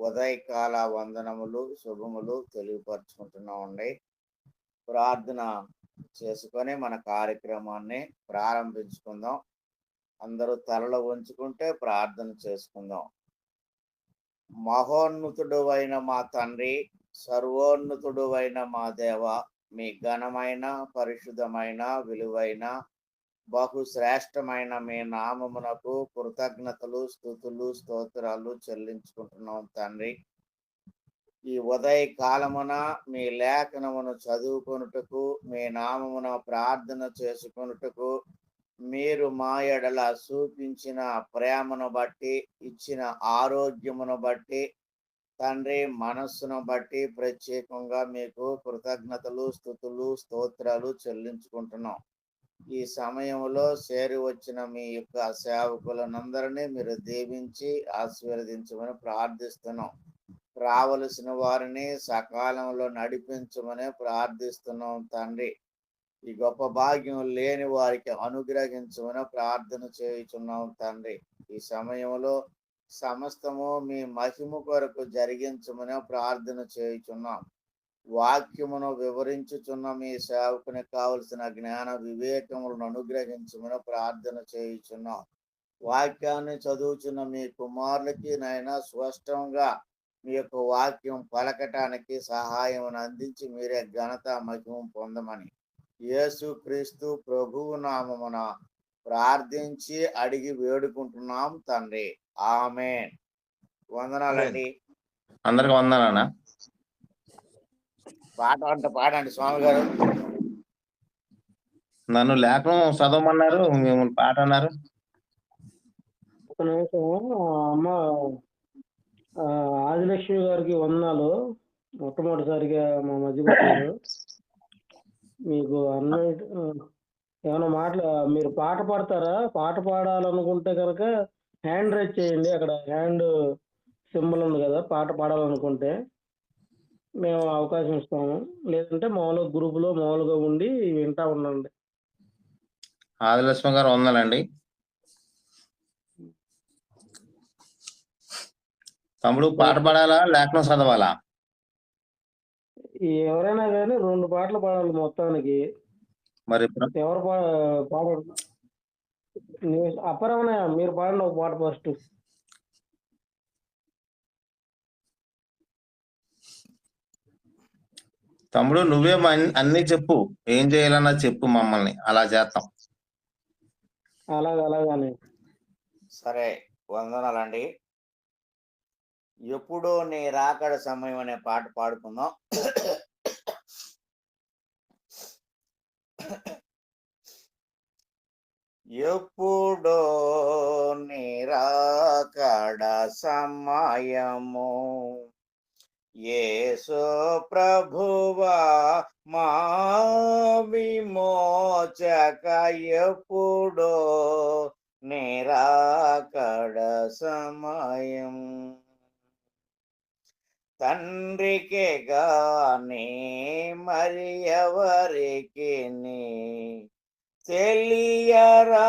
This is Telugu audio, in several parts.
ఉదయకాల వందనములు శుభములు తెలియపరుచుకుంటున్నామండి. ప్రార్థన చేసుకొని మన కార్యక్రమాన్ని ప్రారంభించుకుందాం. అందరూ తలలో ఉంచుకుంటే ప్రార్థన చేసుకుందాం. మహోన్నతుడు అయిన మా తండ్రి, సర్వోన్నతుడు అయిన మా దేవ, మీ ఘనమైన పరిశుద్ధమైన విలువైన బహుశ్రేష్టమైన మీ నామమునకు కృతజ్ఞతలు స్తుతులు స్తోత్రాలు చెల్లించుకుంటున్నాం తండ్రి. ఈ ఉదయ కాలమున మీ లేఖనమును చదువుకొనుటకు, మీ నామమున ప్రార్థన చేసుకొనుటకు మీరు మా ఎడల చూపించిన ప్రేమను బట్టి, ఇచ్చిన ఆరోగ్యమును బట్టి తండ్రి, మనస్సును బట్టి ప్రత్యేకంగా మీకు కృతజ్ఞతలు స్తుతులు స్తోత్రాలు చెల్లించుకుంటున్నాం. ఈ సమయంలో చేరి వచ్చిన మీ యొక్క సేవకులనందరినీ మీరు దీవించి ఆశీర్వదించమని ప్రార్థిస్తున్నాం. రావలసిన వారిని సకాలంలో నడిపించమని ప్రార్థిస్తున్నాం తండ్రి. ఈ గొప్ప భాగ్యం లేని వారికి అనుగ్రహించమని ప్రార్థన చేయుచున్నాం తండ్రి. ఈ సమయంలో సమస్తము మీ మహిమ కొరకు జరిగించమని ప్రార్థన చేయుచున్నాం. వాక్యమును వివరించుచున్న మీ సేవకుని కావలసిన జ్ఞాన వివేకములను అనుగ్రహించమని ప్రార్థన చేయుచున్నాం. వాక్యాన్ని చదువుచున్న మీ కుమారులకి నైనా స్పష్టంగా మీ యొక్క వాక్యం పలకటానికి సహాయం అందించి మీరే ఘనత మహిమ పొందమని యేసు క్రీస్తు ప్రభువు నామమున ప్రార్థించి అడిగి వేడుకుంటున్నాం తండ్రి. ఆమేన్. వందనాలండి. అందరికి వందనానా. పాడండి స్వామి గారు. నన్ను లేఖనం చదవమన్నారు, మిమ్మల్ని పాట అన్నారు. ఒక నిమిషం. అమ్మ ఆదిలక్ష్మి గారికి వందనాలు. మొట్టమొదటిసారిగా మా మధ్యకి వచ్చారు. మీకు అన్న ఏమైనా మీరు పాట పాడతారా? పాట పాడాలనుకుంటే కనుక హ్యాండ్ రైజ్ చేయండి. అక్కడ హ్యాండ్ సింబల్ ఉంది కదా, పాట పాడాలనుకుంటే మేము అవకాశం ఇస్తాము. లేదంటే మామూలుగా గ్రూపులో మామూలుగా ఉండి వింటా ఉండండి. ఆదిలక్ష్మి గారు వందనండి. తమ్ముడు పాట పాడాలా లేఖనం చదవాలా? ఎవరైనా కానీ 2 పాటలు పాడాలి మొత్తానికి. మరి ఎవరు పాడారు? అపరమణ మీరు పాడండి ఒక పాట ఫస్ట్. తమ్ముడు నువ్వే అన్ని చెప్పు, ఏం చేయాలన్నా చెప్పు, మమ్మల్ని అలా చేస్తాం. అలాగానే సరే, వందనాలండి. ఎప్పుడో నీ రాకడ సమయం అనే పాట పాడుకుందాం. ఎప్పుడో నీ రాకడ సమయము, యేసు ప్రభువా మా విమోచక, ఎప్పుడో నీ రాకడ సమయం. తండ్రికి గాని మరి ఎవరికి తెలియరాని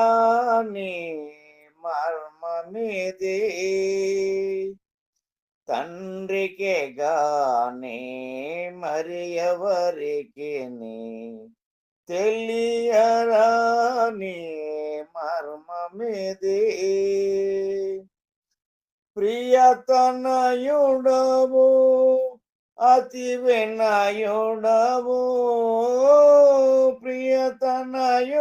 మర్మమిది, తండ్రికి గాని మరి ఎవరికి తెలియరాని మర్మమిది. ప్రియతనయుడవు అతి వినయుడవు, ప్రియతనయుడవు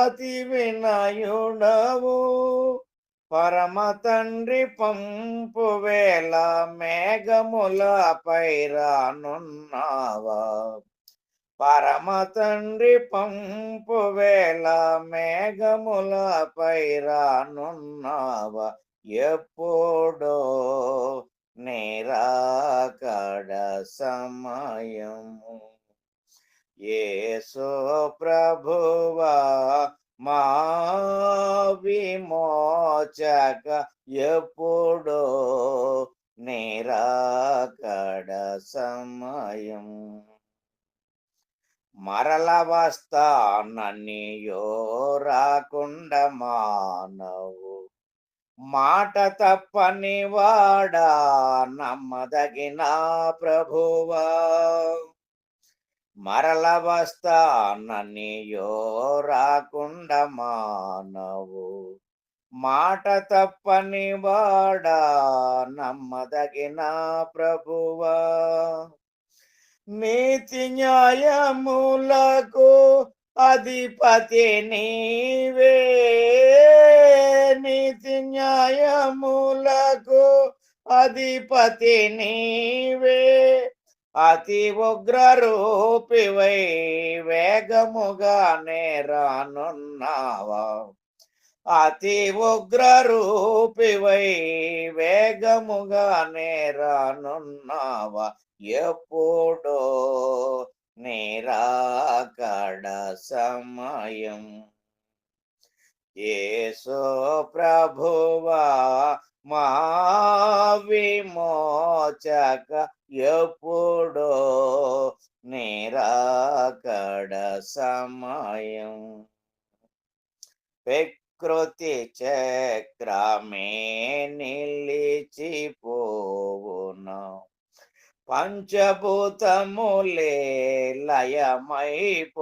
అతి వినయుడవు, పరమ తండ్రి పంపు వేళ మేఘములపై రానున్నావా, పరమ తండ్రి పంపు వేళ మేఘములపై రానున్నావా, ఎప్పుడో నీ రాకడ సమయము. యేసు ప్రభువా మా విమోచక, ఎప్పుడో నీ రాకడ సమయం. మరల వస్తాననియో రాకుండా మానవు, మాట తప్పని వాడా నమ్మదగిన ప్రభువా, మరల వస్తాననియో రాకుండా మానవు. మాట తప్పని వాడా నమ్మదగిన ప్రభువా, నీతి న్యాయములకు అధిపతి నీవే, నీతి న్యాయములకు అధిపతి నీవే, అతి ఉగ్ర రూపివై వేగముగానే రానున్నావా, అతి ఉగ్ర రూపివై వేగముగానే రానున్నావా, ఎప్పుడో నిరాకడ సమయం. యేసు ప్రభువా మా విమోచక, ఎప్పుడో నిరాకడ సమయం. ప్రకృతి చక్రమే నిలిచిపోవును, పంచభూతములే లయమైపోవును.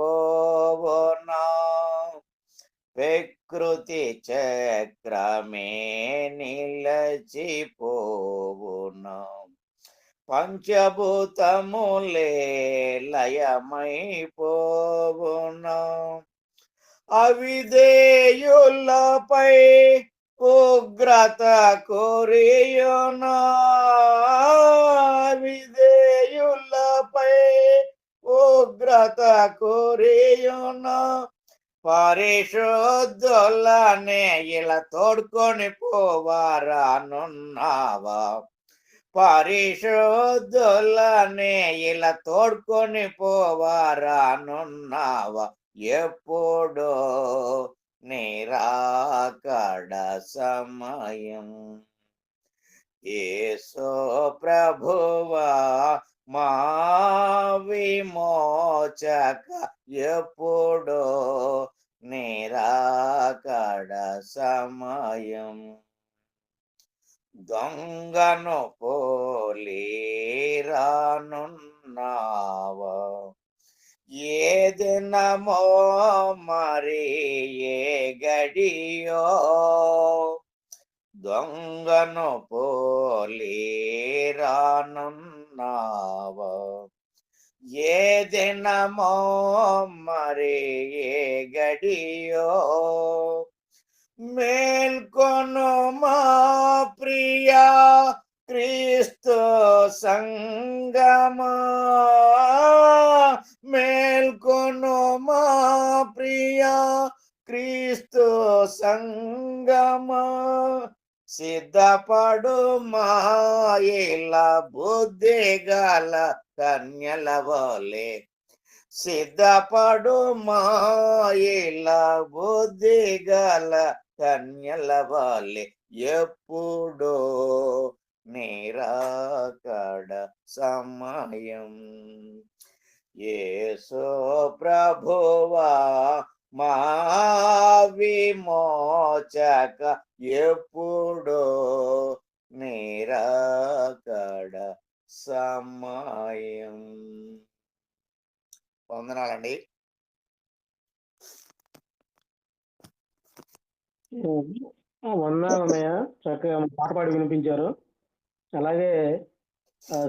ప్రకృతి చక్రమే నిలిచిపోవును, పంచభూతములే లయమైపోవును. అవిధేయులపై ఉగ్రత కురియును, అవిధేయులపై ఉగ్రత కురియును. పరిశుద్ధులనే ఇలా తోడుకొని పోవారానున్నావా, పరిశుద్ధులనే ఇలా తోడుకొని పోవారానున్నావా, ఎప్పుడో నిరాకడ సమయం. యేసు ప్రభువా మా విమోచక, ఎప్పుడో నిరాకడ సమయం. దొంగను పోలి రానున్నావా, ఏ దినమో మరి ఏ గడియో, దొంగను పోలి రానున్నావా, ఏ దినమో మరి ఏ గడియో. మేల్కొను మా ప్రియా క్రీస్తు సంగమా, మేల్కొను మా ప్రియా క్రీస్తు సంగమా, సిద్ధపడు మాయిల బుద్ధి గల కన్యల వలె, సిద్ధపడు మాయిల బుద్ధి గల కన్యల వలె, ఎప్పుడో నిరాకడ సమయం. యేసు ప్రభువా మా విమోచక, ఎప్పుడో నిరాకడ సమయం. వందనాలండి. వందనాలన్నయ్య, చక్కగా పాట పాడి వినిపించారు. అలాగే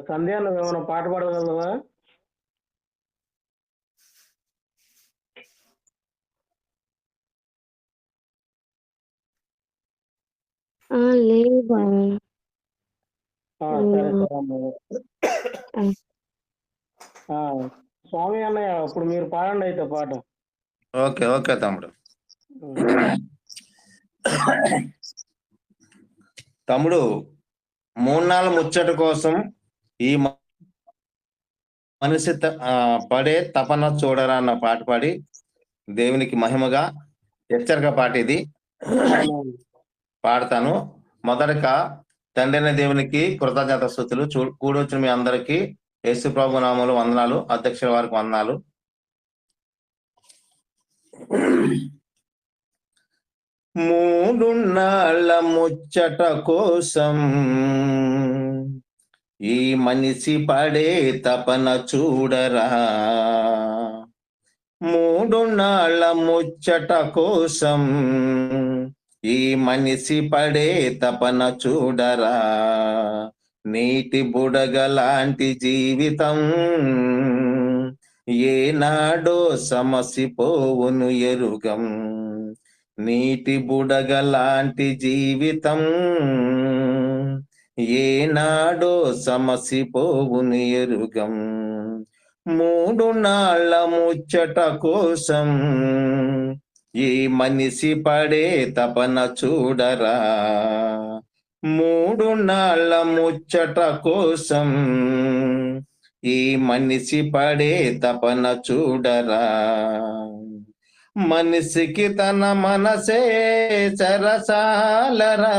సంధ్య, నువ్వేమైనా పాట పాడగలవా? లేదు సరే సరే అన్నయ్య. స్వామి అన్నయ్య, ఇప్పుడు మీరు పాడండి అయితే పాట. ఓకే ఓకే తమ్ముడు. తమ్ముడు, 3 నాళ్ళ ముచ్చట కోసం ఈ మనిషి పడే తపన చూడరా అన్న పాట పాడి దేవునికి మహిమగా హెచ్చరిక పాట ఇది పాడతాను. మొదటగా తండ్రైన దేవునికి కృతజ్ఞత స్తుతులు. కూడొచ్చిన మీ అందరికీ యేసు ప్రభు నామములో వందనాలు. అధ్యక్షుల వారికి వందనాలు. మూడున్నాళ్ళ ముచ్చట కోసం ఈ మనిషి పడే తపన చూడరా. మూడున్నాళ్ళ ముచ్చట కోసం ఈ మనిషి పడే తపన చూడరా. నీటి బుడగలాంటి జీవితం ఏనాడో సమసిపోవును ఎరుగం. నీటి బుడగలాంటి జీవితం ఏనాడో సమసిపోవును ఎరుగం. మూడునాళ్ళ ముచ్చట కోసం ఈ మనిషి పడే తపన చూడరా. మూడునాళ్ళ ముచ్చట కోసం ఈ మనిషి పడే తపన చూడరా. మనిషికి తన మనసే సరసాలరా.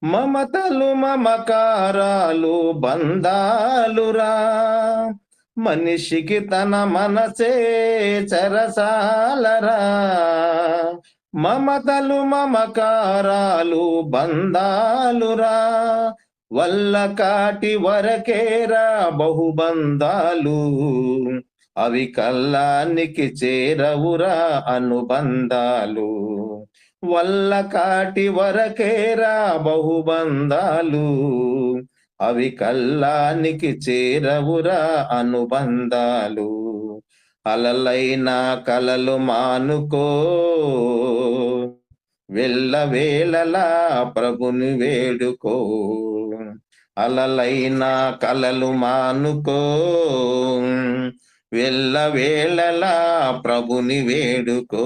మమతలు మమకారాలు బంధాలురా. మనిషికి తన మనసే సరసాలరా. మమతలు మమకారాలు బంధాలురా. వల్ల కాటి వరకేరా బహుబంధాలు. అవి కల్లానికి చేరవురా అనుబంధాలు. వల్ల కాటి వరకేరా బహుబంధాలు. అవి కల్లానికి చేరవురా అనుబంధాలు. అలలైన కలలు మానుకో వెళ్ళవేళలా ప్రభుని వేడుకో. అలలైన కలలు మానుకో వెళ్ళవేళలా ప్రభుని వేడుకో.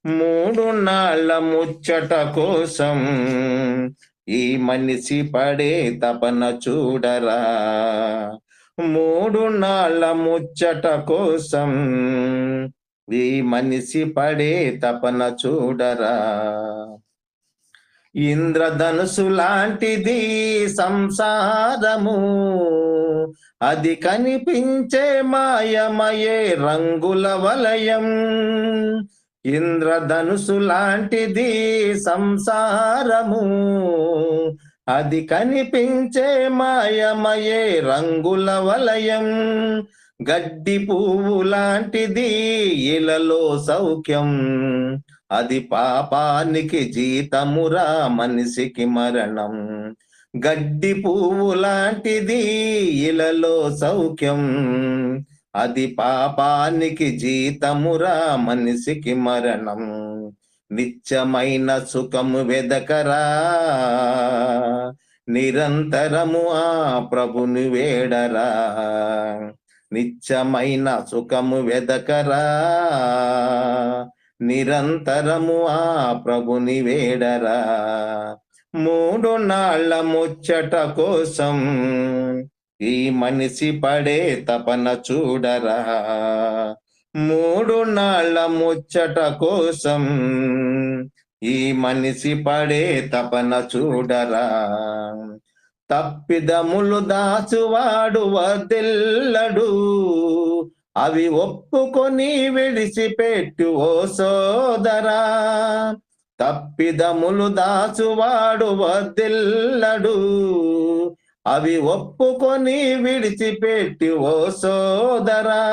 మూడునాళ్ళ ముచ్చట కోసం ఈ మనిషి పడే తపన చూడరా. మూడునాళ్ళ ముచ్చట కోసం ఈ మనిషి పడే తపన చూడరా. ఇంద్రధనుసు లాంటిది సంసారము. అది కనిపించే మాయమయే రంగుల వలయం. ఇంద్రధనుసు లాంటిది సంసారము. అది కనిపించే మాయమయే రంగుల వలయం. గడ్డి పువ్వు లాంటిది ఇలలో సౌఖ్యం. అది పాపానికి జీతమురా మనిషికి మరణం. గడ్డి పువ్వు లాంటిది ఇలలో సౌఖ్యం. అది పాపానికి జీతమురా మనిషికి మరణం. నిత్యమైన సుఖము వెదకరా. నిరంతరము ఆ ప్రభుని వేడరా. నిత్యమైన సుఖము వెదకరా. నిరంతరము ఆ ప్రభుని వేడరా. మూడునాళ్ళ ముచ్చట కోసం ఈ మనిషి పడే తపన చూడరా. మూడునాళ్ళ ముచ్చట కోసం ఈ మనిషి పడే తపన చూడరా. తప్పిదములు దాచువాడు వర్ధిల్లడు. అవి ఒప్పుకొని విడిచిపెట్టు ఓ సోదరా. తప్పిదములు దాచువాడు వర్ధిల్లడు. అవి ఒప్పుకొని విడిచిపెట్టి ఓ సోదరా.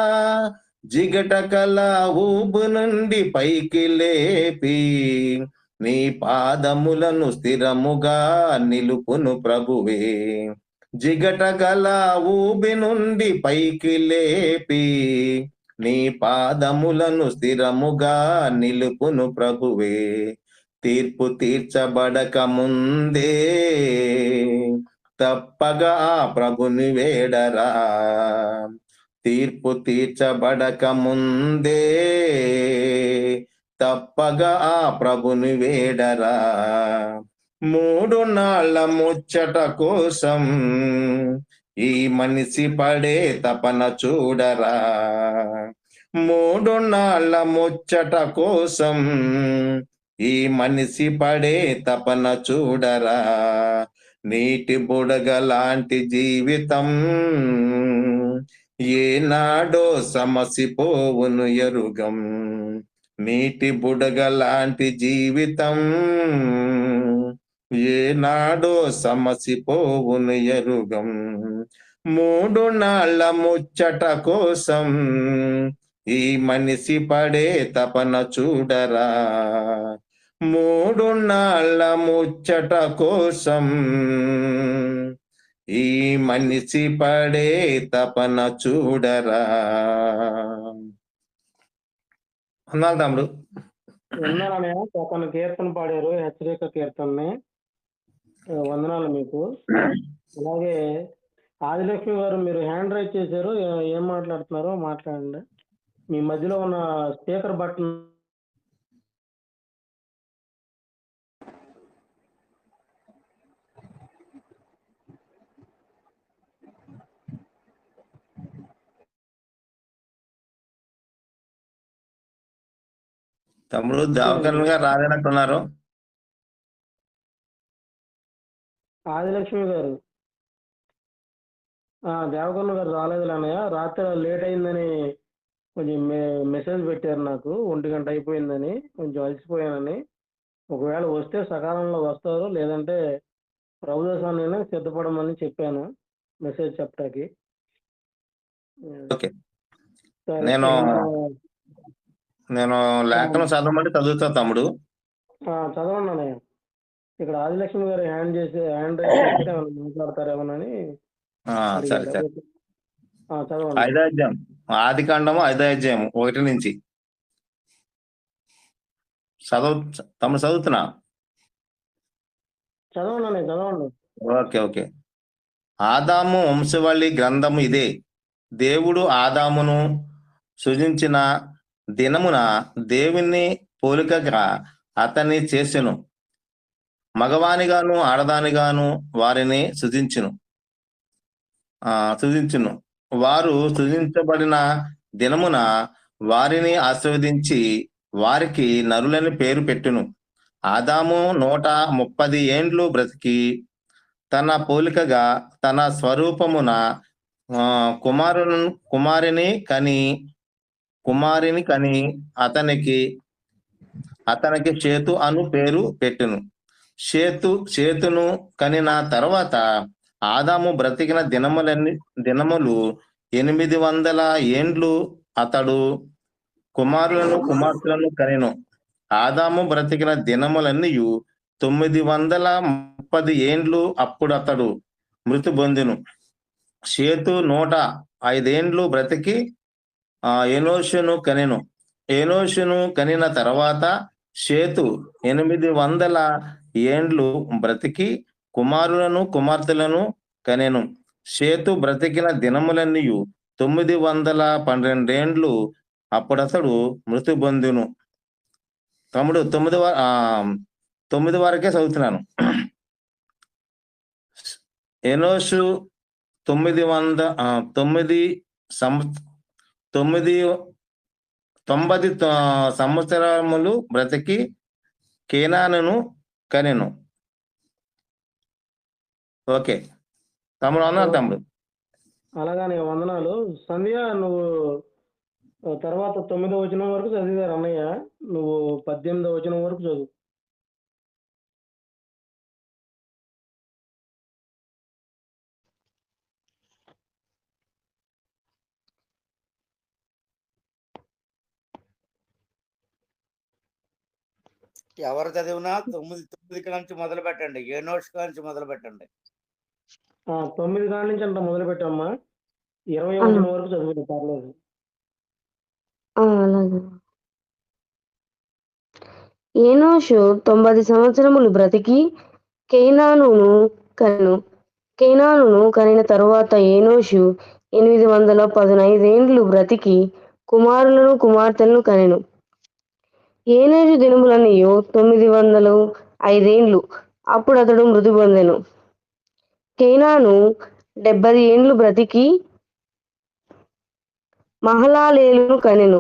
జిగట కల ఊబు నుండి పైకి లేపి నీ పాదములను స్థిరముగా నిలుపును ప్రభువే. జిగట గల ఊబి నుండి పైకి లేపి నీ పాదములను స్థిరముగా నిలుపును ప్రభువే. తీర్పు తీర్చబడక ముందే తప్పగా ఆ ప్రభుని వేడరా. తీర్పు తీర్చబడక ముందే తప్పగా ఆ ప్రభుని వేడరా. మూడునాళ్ళ ముచ్చట కోసం ఈ మనిషి పడే తపన చూడరా. మూడునాళ్ళ ముచ్చట కోసం ఈ మనిషి పడే తపన చూడరా. నీటి బుడగ లాంటి జీవితం ఏనాడో సమసిపోవును ఎరుగం. నీటి బుడగ లాంటి జీవితం ఏనాడో సమసిపోవును ఎరుగం. 3 నాళ్ళ ముచ్చట కోసం ఈ మనిషి పడే తపన చూడరా. 3 నాళ్ళ ముచ్చట కోసం ఈ మనిషి పడే తపన చూడరా. అన్నాడు తమ్ముడు. విన్నాననే ఒక కీర్తన పాడారు, హెచ్చరిక కీర్తనని. వందనాలు మీకు. అలాగే ఆదిలక్ష్మి గారు, మీరు హ్యాండ్ రైజ్ చేశారు, ఏం మాట్లాడుతున్నారో మాట్లాడండి. మీ మధ్యలో ఉన్న స్పీకర్ బటన్ తమ్ముడు దేవకరణ్ గారు రాలేనట్టున్నారు. ఆదిలక్ష్మి గారు, దేవకర్ణ గారు రాలేదు అన్నయ్య. రాత్రి లేట్ అయిందని కొంచెం మెసేజ్ పెట్టారు నాకు, 1 గంట అయిపోయిందని, కొంచెం అలసిపోయానని. ఒకవేళ వస్తే సకాలంలో వస్తారు, లేదంటే ప్రభుత్వాన్ని సిద్ధపడమని చెప్పాను మెసేజ్ చెప్పడానికి. ఓకే. సరే, నేను లేఖను చదవమంటే చదువుతా తమ్ముడు. చదవండి అన్నయ్య. ఇక్కడ ఆదిలక్ష్మి గారు హ్యాండ్ రైజ్ చేస్తే మాట్లాడతారేమోనని. సరే సరే. చదవండి. 5వ అధ్యాయం, ఆది కాండము 5వ అధ్యాయం 1 నుంచి తమ్ముడు చదువుతున్నా. చదవండి అన్నయ్య, చదవండి. Okay okay. ఆదాము వంశవళి గ్రంథము ఇదే. దేవుడు ఆదామును సృజించిన దినమున దేవుని పోలికగా అతన్ని చేసెను, మగవానిగాను ఆడదానిగాను వారిని సృజించును. వారు సృజించబడిన దినమున వారిని ఆశీర్వదించి వారికి నరులని పేరు పెట్టును. ఆదాము 130 ఏండ్లు బ్రతికి తన పోలికగా తన స్వరూపమున కుమారిని కని అతనికి షేతు అను పేరు పెట్టును. షేతును కనిన తర్వాత ఆదాము బ్రతికిన దినములు 800 ఏండ్లు అతడు కుమారులను కుమార్తెలను కనెను. ఆదాము బ్రతికిన దినములన్నీయు 930 ఏండ్లు. అప్పుడు అతడు మృతి పొందెను. షేతు 105 ఏండ్లు బ్రతికి ఎనోషును కనెను. ఎనోషును కనిన తర్వాత షేతు 800 ఏండ్లు బ్రతికి కుమారులను కుమార్తెలను కనెను. షేతు బ్రతికిన దినములన్నీయు 912 ఏండ్లు. అప్పుడతడు మృతి పొందెను. తమ్ముడు 9 వరకే చదువుతున్నాను. ఎనోషు 90 సంవత్సరములు బ్రతికి కేనానును కనెను. ఓకే తమ్ముడు, అన్నారు తమ్ముడు. అలాగానే వందనాలు. సంధ్య, నువ్వు తర్వాత 9వ వచనం వరకు చదివారు అన్నయ్య, నువ్వు 18వ వచనం వరకు చదువు. ఎవరు చదివినా 9 నుంచి మొదలు పెట్టండి, ఏనోష్ నుంచి మొదలు పెట్టండి. 9 కాడి నుంచి అంట మొదలు పెట్టమ్మా, 20వ వచనం వరకు చదువు, పర్లేదు. అలాగే. ఏనోషు 90 సంవత్సరములు బ్రతికి కేనానును కనిన తరువాత ఏనోషు 815 ఏండ్లు బ్రతికి కుమారులను కుమార్తెలను కనెను. ఏనోషు దినములన్నీయు 905 ఏండ్లు. అప్పుడు అతడు మృతి పొందెను. కేనాను 70 ఏండ్లు బ్రతికి మహలాలేలును కనెను.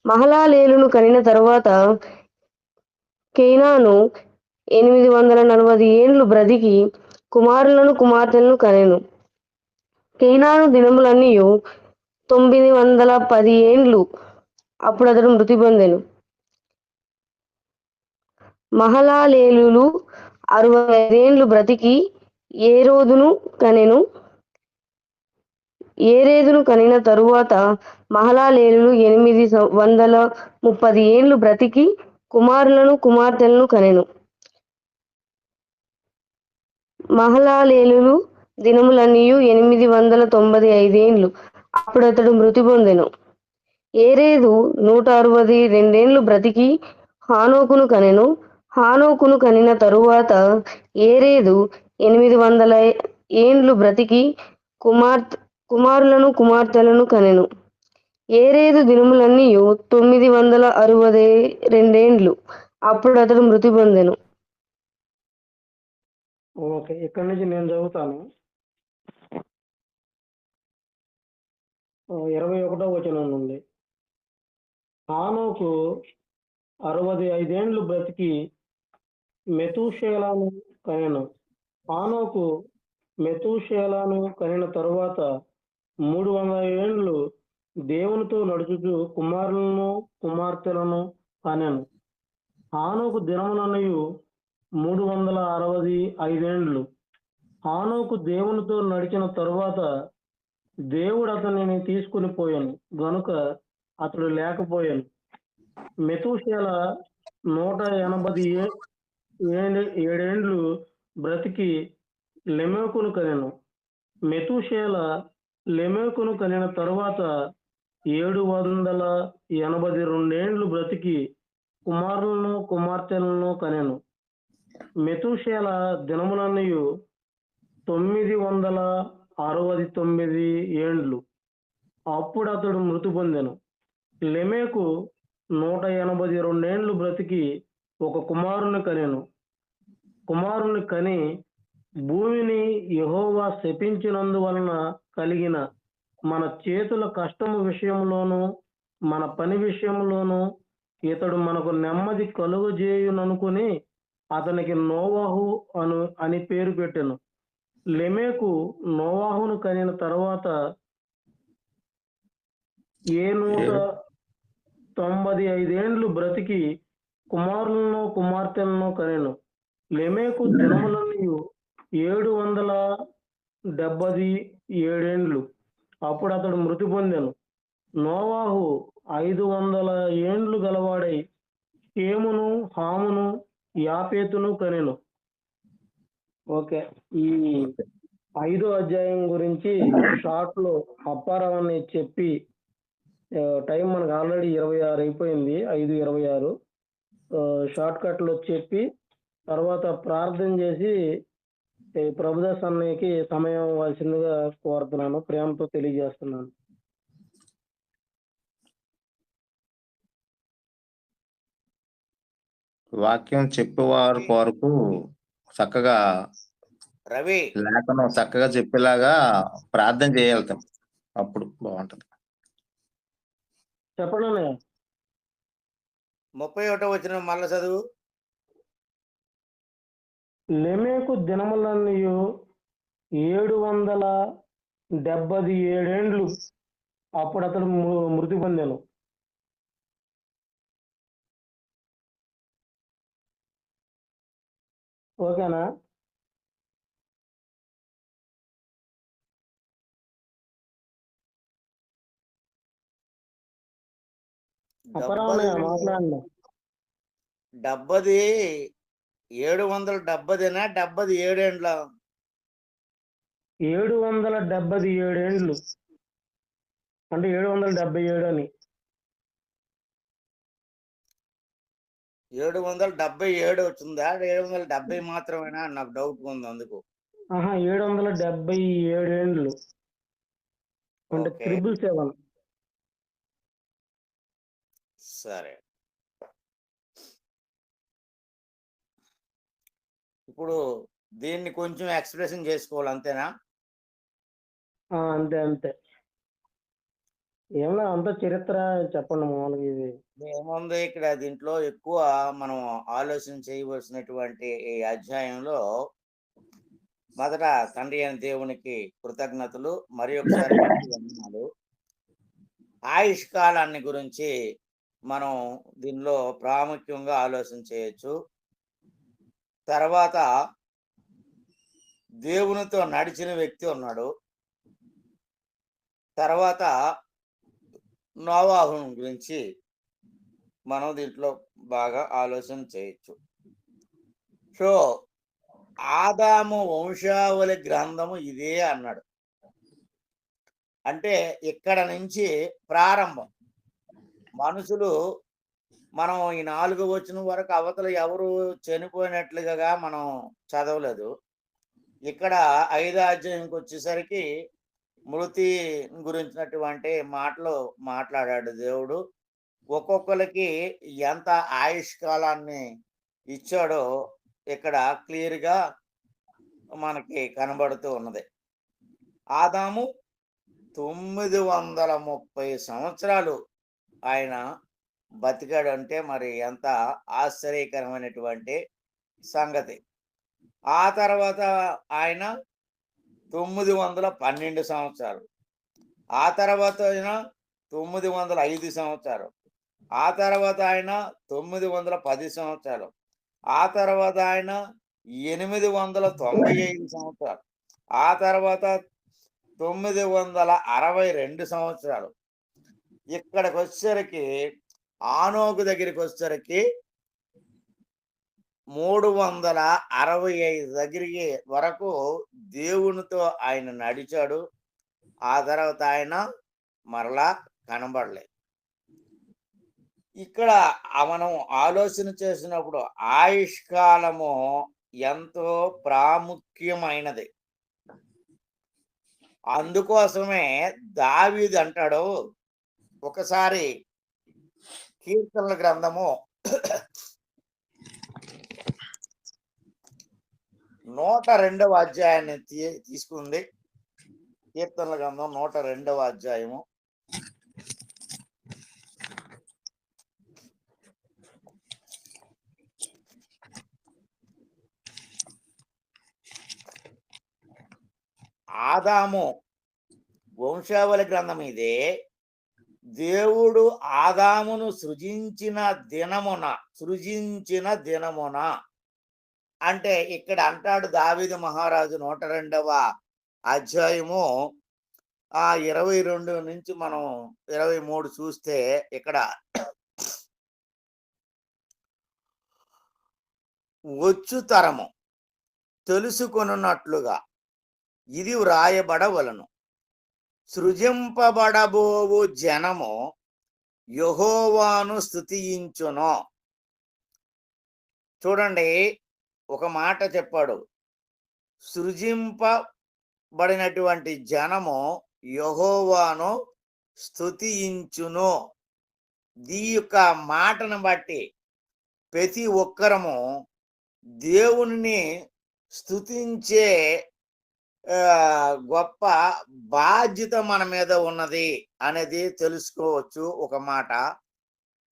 మహలాలేలును కనిన తరువాత కేనాను 840 ఏండ్లు బ్రతికి కుమారులను కుమార్తెలను కనెను. కేనాను దినములన్నీయు 910 ఏండ్లు. అప్పుడు అతడు మృతి పొందెను. మహలాలేలులు 65 ఏండ్లు బ్రతికి ఏరోదును కనెను. ఏరేదును కనిన తరువాత మహలాలేలులు 830 ఏండ్లు బ్రతికి కుమారులను కుమార్తెలను కనెను. మహలాలేలులు దినములన్నీయు 895 ఏండ్లు. అప్పుడతడు మృతి పొందెను. ఏరేదు 162 ఏండ్లు బ్రతికి హానోకును కనెను. హానోకును కనిన తరువాత ఏరేదు 800 ఏండ్లు బ్రతికి కుమారులను కుమార్తెలను కనెను. ఏరేదు దినములన్నీయు 962 ఏండ్లు. అప్పుడు అతడు మృతి పొందెను. ఓకే, ఇక్కడి నుంచి నేను చదువుతాను. 21వ వచనం నుండి. హానోకు 65 ఏండ్లు బ్రతికి మెతూషేలను కనెను. హానోకు మెతూషేలను కనిన తరువాత 300 ఏండ్లు దేవునితో నడుచుచు కుమారులను కుమార్తెలను కనెను. హానోకు దినములన్నయు 365 ఏండ్లు. హానోకు దేవునితో నడిచిన తరువాత దేవుడు అతనిని తీసుకుని పోయాను గనుక అతడు లేకపోయాను. మెతూషేల 187 ఏండ్లు బ్రతికి లెమెకును కనెను. మెతూషేల లెమెకును కనిన తరువాత 782 ఏండ్లు బ్రతికి కుమారులను కుమార్తెలను కనెను. మెతూషేల దినములన్నయు 969 ఏండ్లు. అప్పుడు అతడు మృతి పొందెను. లెమెకు 182 ఏండ్లు బ్రతికి ఒక కుమారుని కనెను. కుమారుని కని భూమిని యెహోవా శపించినందువలన కలిగిన మన చేతుల కష్టము విషయంలోను మన పని విషయంలోను ఇతడు మనకు నెమ్మది కలుగజేయుననుకుని అతనికి నోవాహు అని పేరు పెట్టెను. లెమెకు నోవాహును కనిన తరువాత 195 ఏండ్లు బ్రతికి కుమారులను కుమార్తెలను కనెను. లెమెకు దినములన్నయు 777 ఏండ్లు. అప్పుడు అతడు మృతి పొందెను. నోవాహు 500 ఏండ్లు గలవాడై షేమును హామును యాపేతును కనెను. ఓకే, ఈ 5వ అధ్యాయం గురించి షార్ట్ లో అప్పారావని చెప్పి, టైం మనకు ఆల్రెడీ 26 అయిపోయింది, 5:26. షార్ట్ కట్ లో చెప్పి తర్వాత ప్రార్థన చేసి ప్రభుదాస్ అన్నయ్యకి సమయం ఇవ్వాల్సిందిగా కోరుతున్నాను, ప్రేమతో తెలియజేస్తున్నాను. వాక్యం చెప్పేవారు కొరకు చక్కగా రవి లేఖనం చక్కగా చెప్పేలాగా ప్రార్థన చేయగలుగుతాం, అప్పుడు బాగుంటది. చెప్పండి అన్నయ్య. 31వ వచనం మళ్ళా చదువు. లెమెకు దినములన్నయు 777 ఏండ్లు. అప్పుడు అతడు మృతి పొందెను. ఓకేనా? అపరామయ్య మాట్లాడండి. 70 770 77 ఏండ్ల 777 ఏండ్లు అంటే 777 అని. 777 వచ్చిందా? 770 మాత్రమేనా? నాకు డౌట్ ఉంది అందుకు. 777 ఏండ్లు అంటే 777. సరే, ఇప్పుడు దీన్ని కొంచెం ఎక్స్ప్రెషన్ చేసుకోవాలి, అంతేనా? అంతే అంతే. ఏమన్నా అంత చరిత్ర చెప్పండి మామూలుగా. ఇది ఏముంది ఇక్కడ, దీంట్లో ఎక్కువ మనం ఆలోచన చేయవలసినటువంటి ఈ అధ్యాయంలో మొదట తండ్రి అయిన దేవునికి కృతజ్ఞతలు, మరి ఒకసారి వందనాలు. ఆయుష్ కాలాన్ని గురించి మనం దీనిలో ప్రాముఖ్యంగా ఆలోచన చేయొచ్చు. తర్వాత దేవునితో నడిచిన వ్యక్తి ఉన్నాడు. తర్వాత నోవాహును గురించి మనం దీంట్లో బాగా ఆలోచన చేయొచ్చు. సో ఆదాము వంశావళి గ్రంథము ఇదే అన్నాడు. అంటే ఇక్కడ నుంచి ప్రారంభం. మనుషులు మనం ఈ 4 వచనం వరకు అవతల ఎవరు చనిపోయినట్లుగా మనం చదవలేదు. ఇక్కడ 5వ అధ్యాయంకి వచ్చేసరికి మృతి గురించినటువంటి మాటలు మాట్లాడాడు దేవుడు. ఒక్కొక్కరికి ఎంత ఆయుష్ కాలాన్ని ఇచ్చాడో ఇక్కడ క్లియర్గా మనకి కనబడుతూ ఉన్నది. ఆదాము 930 సంవత్సరాలు ఆయన బతికాడు అంటే మరి ఎంత ఆశ్చర్యకరమైనటువంటి సంగతి. ఆ తర్వాత ఆయన 912 సంవత్సరాలు, ఆ తర్వాత ఆయన 905 సంవత్సరాలు, ఆ తర్వాత ఆయన 910 సంవత్సరాలు, ఆ తర్వాత ఆయన 895 సంవత్సరాలు, ఆ తర్వాత 962 సంవత్సరాలు. ఇక్కడికి వచ్చేసరికి ఆనోకు దగ్గరికి వచ్చేసరికి 365 దగ్గరికి వరకు దేవునితో ఆయన నడిచాడు. ఆ తర్వాత ఆయన మరలా కనబడలేదు. ఇక్కడ మనం ఆలోచన చేసినప్పుడు ఆయుష్కాలము ఎంతో ప్రాముఖ్యమైనది. అందుకోసమే దావీదు అంటాడు, ఒకసారి కీర్తనల గ్రంథము 102వ అధ్యాయాన్ని తీసుకుంది. కీర్తనల గ్రంథం 102వ అధ్యాయము. ఆదాము వంశావళి గ్రంథం ఇదే. దేవుడు ఆదామును సృజించిన దినమున అంటే ఇక్కడ అంటాడు దావీదు మహారాజు 102వ అధ్యాయము 22 నుంచి మనం 23 చూస్తే ఇక్కడ వచ్చు తరము తెలుసుకొనున్నట్లుగా ఇది వ్రాయబడవలను. సృజింపబడబోవు జనము యెహోవాను స్తుతించును. చూడండి, ఒక మాట చెప్పాడు, సృజింపబడినటువంటి జనము యెహోవాను స్తుతించును. ఈ యొక్క మాటను బట్టి ప్రతి ఒక్కరము దేవుని స్తుతించే గొప్ప బాధ్యత మన మీద ఉన్నది అనేది తెలుసుకోవచ్చు. ఒక మాట.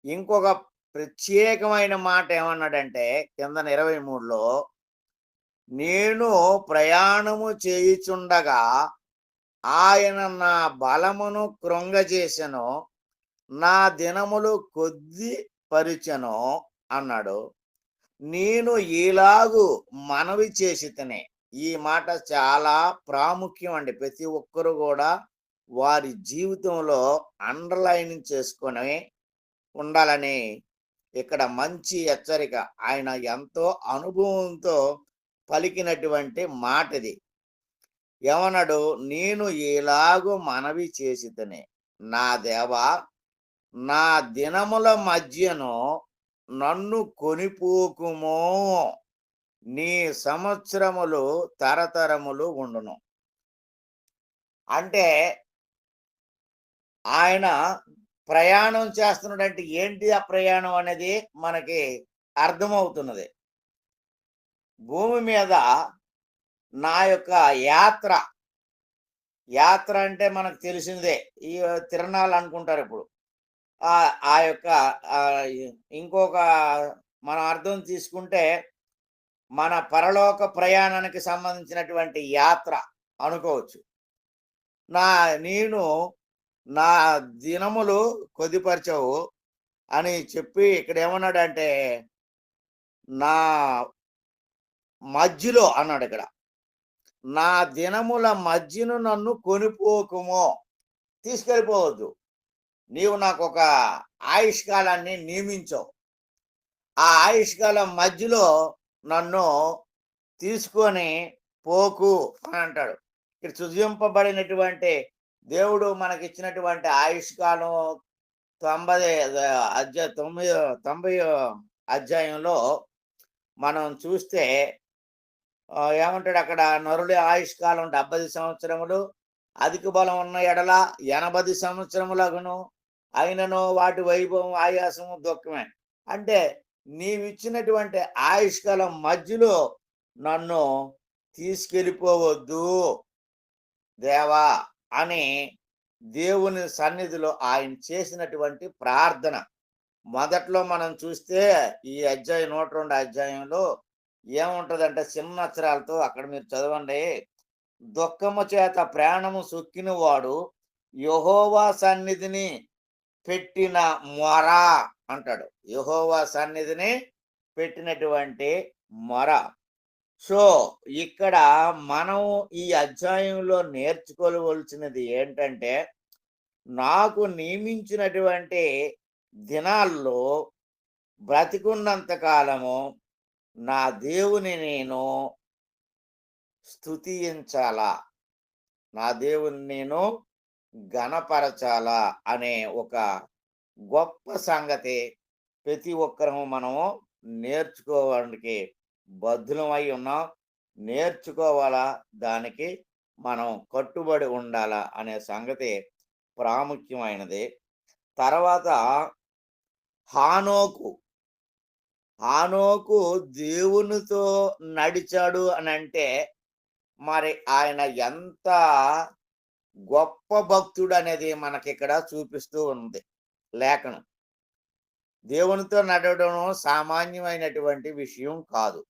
ఇంకొక ప్రత్యేకమైన మాట ఏమన్నాడంటే కింద 23లో, నేను ప్రయాణము చేయుచుండగా ఆయన నా బలమును కృంగజేసెను, నా దినములు కొద్ది పరిచెను అన్నాడు. నేను ఇలాగు మనవి చేసి తినే. ఈ మాట చాలా ప్రాముఖ్యం అండి. ప్రతి ఒక్కరు కూడా వారి జీవితంలో అండర్లైన్ చేసుకొని ఉండాలని ఇక్కడ మంచి హెచ్చరిక. ఆయన ఎంతో అనుభవంతో పలికినటువంటి మాట ఇది. ఏమన్నాడు? నేను ఎలాగో మనవి చేసి తినే, నా దేవా, నా దినముల మధ్యను నన్ను కొనిపోకుమో, నీ సంవత్సరములు తరతరములు ఉండును. అంటే ఆయన ప్రయాణం చేస్తున్నాడంటే ఏంటి ఆ ప్రయాణం అనేది మనకి అర్థమవుతున్నది. భూమి మీద నా యొక్క యాత్ర అంటే మనకు తెలిసిందే. ఈ తిరణాలు అనుకుంటారు ఇప్పుడు. ఆ యొక్క ఇంకొక మనం అర్థం తీసుకుంటే మన పరలోక ప్రయాణానికి సంబంధించినటువంటి యాత్ర అనుకోవచ్చు. నేను నా దినములు కొద్దిపరచవు అని చెప్పి ఇక్కడ ఏమన్నాడంటే, నా మధ్యలో అన్నాడు ఇక్కడ. నా దినముల మధ్యను నన్ను కొనిపోకుమో, తీసుకెళ్ళిపోవద్దు. నీవు నాకు ఒక ఆయుష్కాలాన్ని నియమించావు. ఆ ఆయుష్కాలం మధ్యలో నన్ను తీసుకొని పోకు అని అంటాడు. ఇక్కడ సృజింపబడినటువంటి దేవుడు మనకిచ్చినటువంటి ఆయుష్కాలం 90 అధ్యాయంలో మనం చూస్తే ఏమంటాడు అక్కడ, నరుడి ఆయుష్కాలం 70 సంవత్సరములు, అధిక బలం ఉన్న ఎడల 80 సంవత్సరములగును, అయినను వాటి వైభవం ఆయాసము దుఃఖమే. అంటే నీవిచ్చినటువంటి ఆయుష్కాలం మధ్యలో నన్ను తీసుకెళ్ళిపోవద్దు దేవా అని దేవుని సన్నిధిలో ఆయన చేసినటువంటి ప్రార్థన. మొదట్లో మనం చూస్తే ఈ 102 అధ్యాయంలో ఏముంటదంటే చిన్న అక్షరాలతో అక్కడ మీరు చదవండి. దుఃఖము చేత ప్రాణము సొక్కిన వాడు యెహోవా సన్నిధిని పెట్టిన మొర అంటాడు. యెహోవా సన్నిధిని పెట్టినటువంటి మొర. సో ఇక్కడ మనం ఈ అధ్యాయంలో నేర్చుకోవలసినది ఏంటంటే, నాకు నియమించినటువంటి దినాల్లో బ్రతికున్నంత కాలము నా దేవుని నేను స్తుతించాలా, నా దేవుని నేను ఘనపరచాలా అనే ఒక గొప్ప సంగతి ప్రతి ఒక్కరము మనము నేర్చుకోవడానికి బద్ధులమై ఉన్నాం. నేర్చుకోవాలా, దానికి మనం కట్టుబడి ఉండాలా అనే సంగతి ప్రాముఖ్యమైనది. తర్వాత హానోకు దేవునితో నడిచాడు అని అంటే మరి ఆయన ఎంత గొప్ప భక్తుడు అనేది మనకి ఇక్కడ చూపిస్తూ ఉంది లేఖనం. దేవునితో నడవడం సామాన్యమైనటువంటి విషయం కాదు.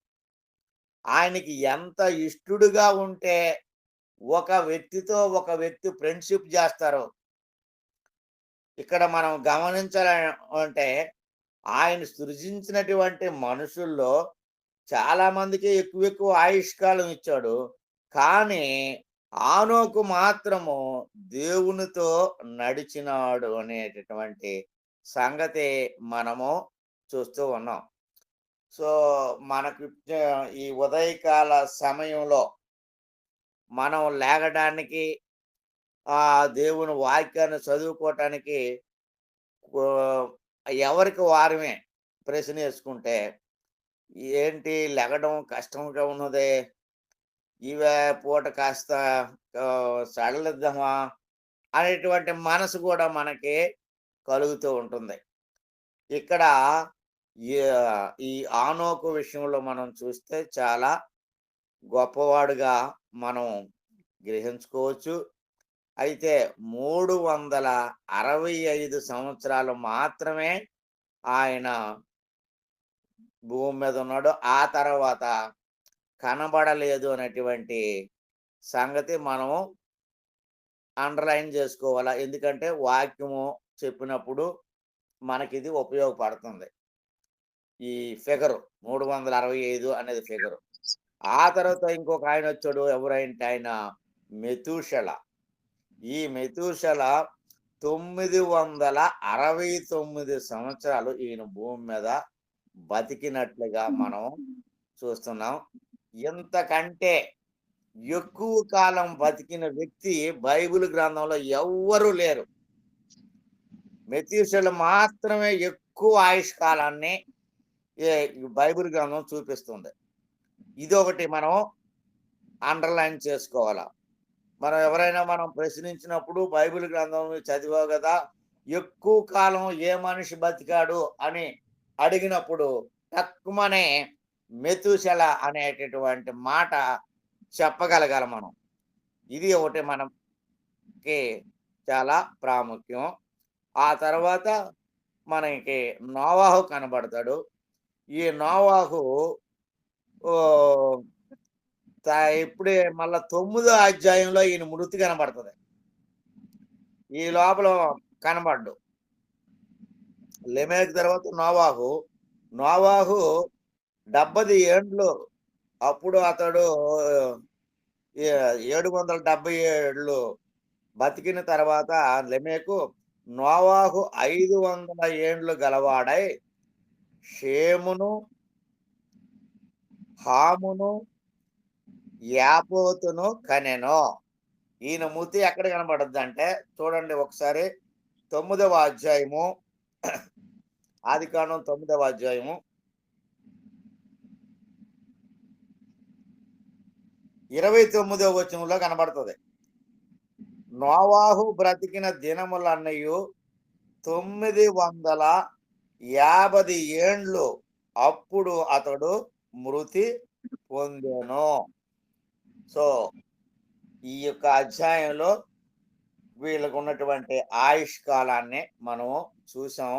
ఆయనకి ఎంత ఇష్టడుగా ఉంటే ఒక వ్యక్తితో ఒక వ్యక్తి ఫ్రెండ్షిప్ చేస్తారో ఇక్కడ మనం గమనించాలంటే, ఆయన సృజించినటువంటి మనుషుల్లో చాలా మందికి ఎక్కువ ఆయుష్కాలం ఇచ్చాడు. కానీ హానోకు మాత్రము దేవునితో నడిచినాడు అనేటటువంటి సంగతి మనము చూస్తూ ఉన్నాం. సో మనకు ఈ ఉదయకాల సమయంలో మనం లేగడానికి, ఆ దేవుని వాక్యాన్ని చదువుకోవటానికి ఎవరికి వారమే ప్రశ్న వేసుకుంటే, ఏంటి లెగడం కష్టంగా ఉన్నదే, ఇవే పూట కాస్త సడలిద్దామా అనేటువంటి మనసు కూడా మనకి కలుగుతూ ఉంటుంది. ఇక్కడ ఈ హానోకు విషయంలో మనం చూస్తే చాలా గొప్పవాడుగా మనం గ్రహించుకోవచ్చు. అయితే 365 సంవత్సరాలు మాత్రమే ఆయన భూమి మీద ఉన్నాడు. ఆ తర్వాత కనబడలేదు అనేటువంటి సంగతి మనము అండర్లైన్ చేసుకోవాలా. ఎందుకంటే వాక్యము చెప్పినప్పుడు మనకి ఇది ఉపయోగపడుతుంది. ఈ ఫిగరు 365 అనేది ఫిగరు. ఆ తర్వాత ఇంకొక ఆయన వచ్చాడు. ఎవరైతే ఆయన మెతూషల. ఈ మెతూషల 969 సంవత్సరాలు ఈయన భూమి మీద బతికినట్లుగా మనం చూస్తున్నాం. ఇంతకంటే ఎక్కువ కాలం బతికిన వ్యక్తి బైబిల్ గ్రంథంలో ఎవ్వరూ లేరు. మెతూషల మాత్రమే ఎక్కువ ఆయుష్కాలాన్ని బైబిల్ గ్రంథం చూపిస్తుంది. ఇది ఒకటి మనం అండర్లైన్ చేసుకోవాలా. మనం ఎవరైనా మనం ప్రశ్నించినప్పుడు బైబిల్ గ్రంథం చదివావు కదా, ఎక్కువ కాలం ఏ మనిషి బతికాడు అని అడిగినప్పుడు తక్కువనే మెతూషల అనేటటువంటి మాట చెప్పగలగాలి మనం. ఇది ఒకటి మనకి చాలా ప్రాముఖ్యం. ఆ తర్వాత మనకి నోవాహు కనబడతాడు. ఈ నోవాహు ఇప్పుడే మళ్ళా 9వ అధ్యాయంలో ఈయన మృతి కనబడుతుంది. ఈ లోపల కనబడ్డు. లెమెకు తర్వాత నోవాహు 70 ఏండ్లు అప్పుడు అతడు 770 ఏళ్ళు బతికిన తర్వాత లెమెకు నోవాహు 500 ఏండ్లు గలవాడై షేమును, హామును, యాపోతును కనెను. ఈయన మూతి ఎక్కడ కనబడుద్దంటే చూడండి ఒకసారి 9వ అధ్యాయము ఆదికాండం 9వ అధ్యాయము 29వ వచనంలో కనబడుతుంది. నోవాహు బ్రతికిన దినములన్నయు 950 ఏండ్లు. అప్పుడు అతడు మృతి పొందెను. సో ఈ యొక్క అధ్యాయంలో వీళ్ళకు ఉన్నటువంటి ఆయుష్కాలాన్ని మనము చూసాం.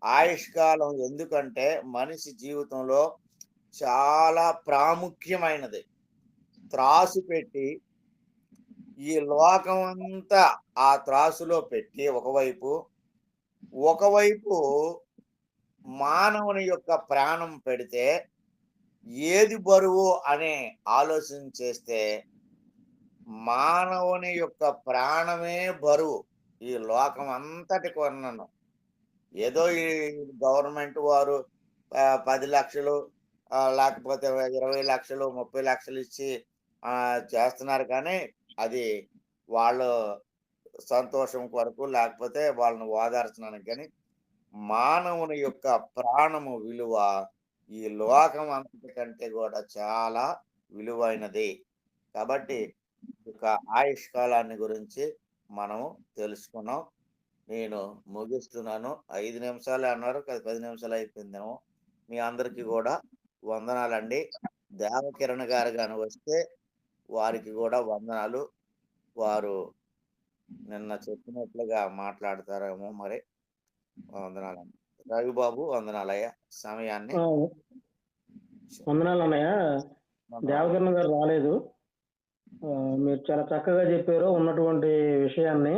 ఆయుష్కాలం ఎందుకంటే మనిషి జీవితంలో చాలా ప్రాముఖ్యమైనది. త్రాసు పెట్టి ఈ లోకం అంతా ఆ త్రాసులో పెట్టి ఒకవైపు మానవుని యొక్క ప్రాణం పెడితే ఏది బరువు అనే ఆలోచన చేస్తే మానవుని యొక్క ప్రాణమే బరువు. ఈ లోకం అంతటి కొన్నను ఏదో ఈ గవర్నమెంట్ వారు 10 లక్షలు లేకపోతే 20 లక్షలు 30 లక్షలు ఇచ్చి చేస్తున్నారు. కానీ అది వాళ్ళు సంతోషం కొరకు లేకపోతే వాళ్ళని ఓదార్చడానికి. కానీ మానవుని యొక్క ప్రాణము విలువ ఈ లోకం అంతకంటే కూడా చాలా విలువైనది. కాబట్టి ఒక ఆయుష్కాలాన్ని గురించి మనము తెలుసుకున్నాం. నేను ముగిస్తున్నాను. 5 నిమిషాలే అన్నారు, 10 నిమిషాలు అయిపోయిందేమో. మీ అందరికీ కూడా వందనాలండి. దేవకిరణ్ గారు కానీ వస్తే వారికి కూడా వందనాలు. వారు నిన్న చెప్పినట్లుగా మాట్లాడతారేమో మరి. వందనాలండి. రవిబాబు వందనాలయ్యా. సమయాన్ని వందనాలు అన్నయ్య. దేవకిరణ్ గారు రాలేదు. మీరు చాలా చక్కగా చెప్పారు ఉన్నటువంటి విషయాన్ని.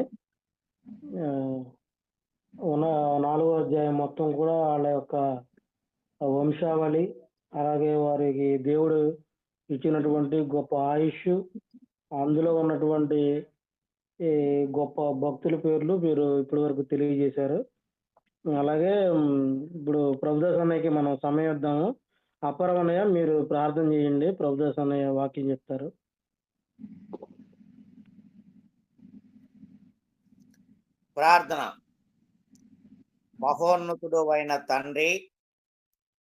ఉన్న 4వ అధ్యాయం మొత్తం కూడా వాళ్ళ యొక్క వంశావళి, అలాగే వారికి దేవుడు ఇచ్చినటువంటి గొప్ప ఆయుష్, అందులో ఉన్నటువంటి గొప్ప భక్తుల పేర్లు మీరు ఇప్పటి వరకు తెలియజేశారు. అలాగే ఇప్పుడు ప్రభుదాస్ అన్నయ్యకి మనం సమయం ఇద్దాము. అపరమన్నయ్య మీరు ప్రార్థన చేయండి. ప్రభుదాస్ అన్నయ్య వాక్యం చెప్తారు. ప్రార్థన. మహోన్నతుడు అయిన తండ్రి,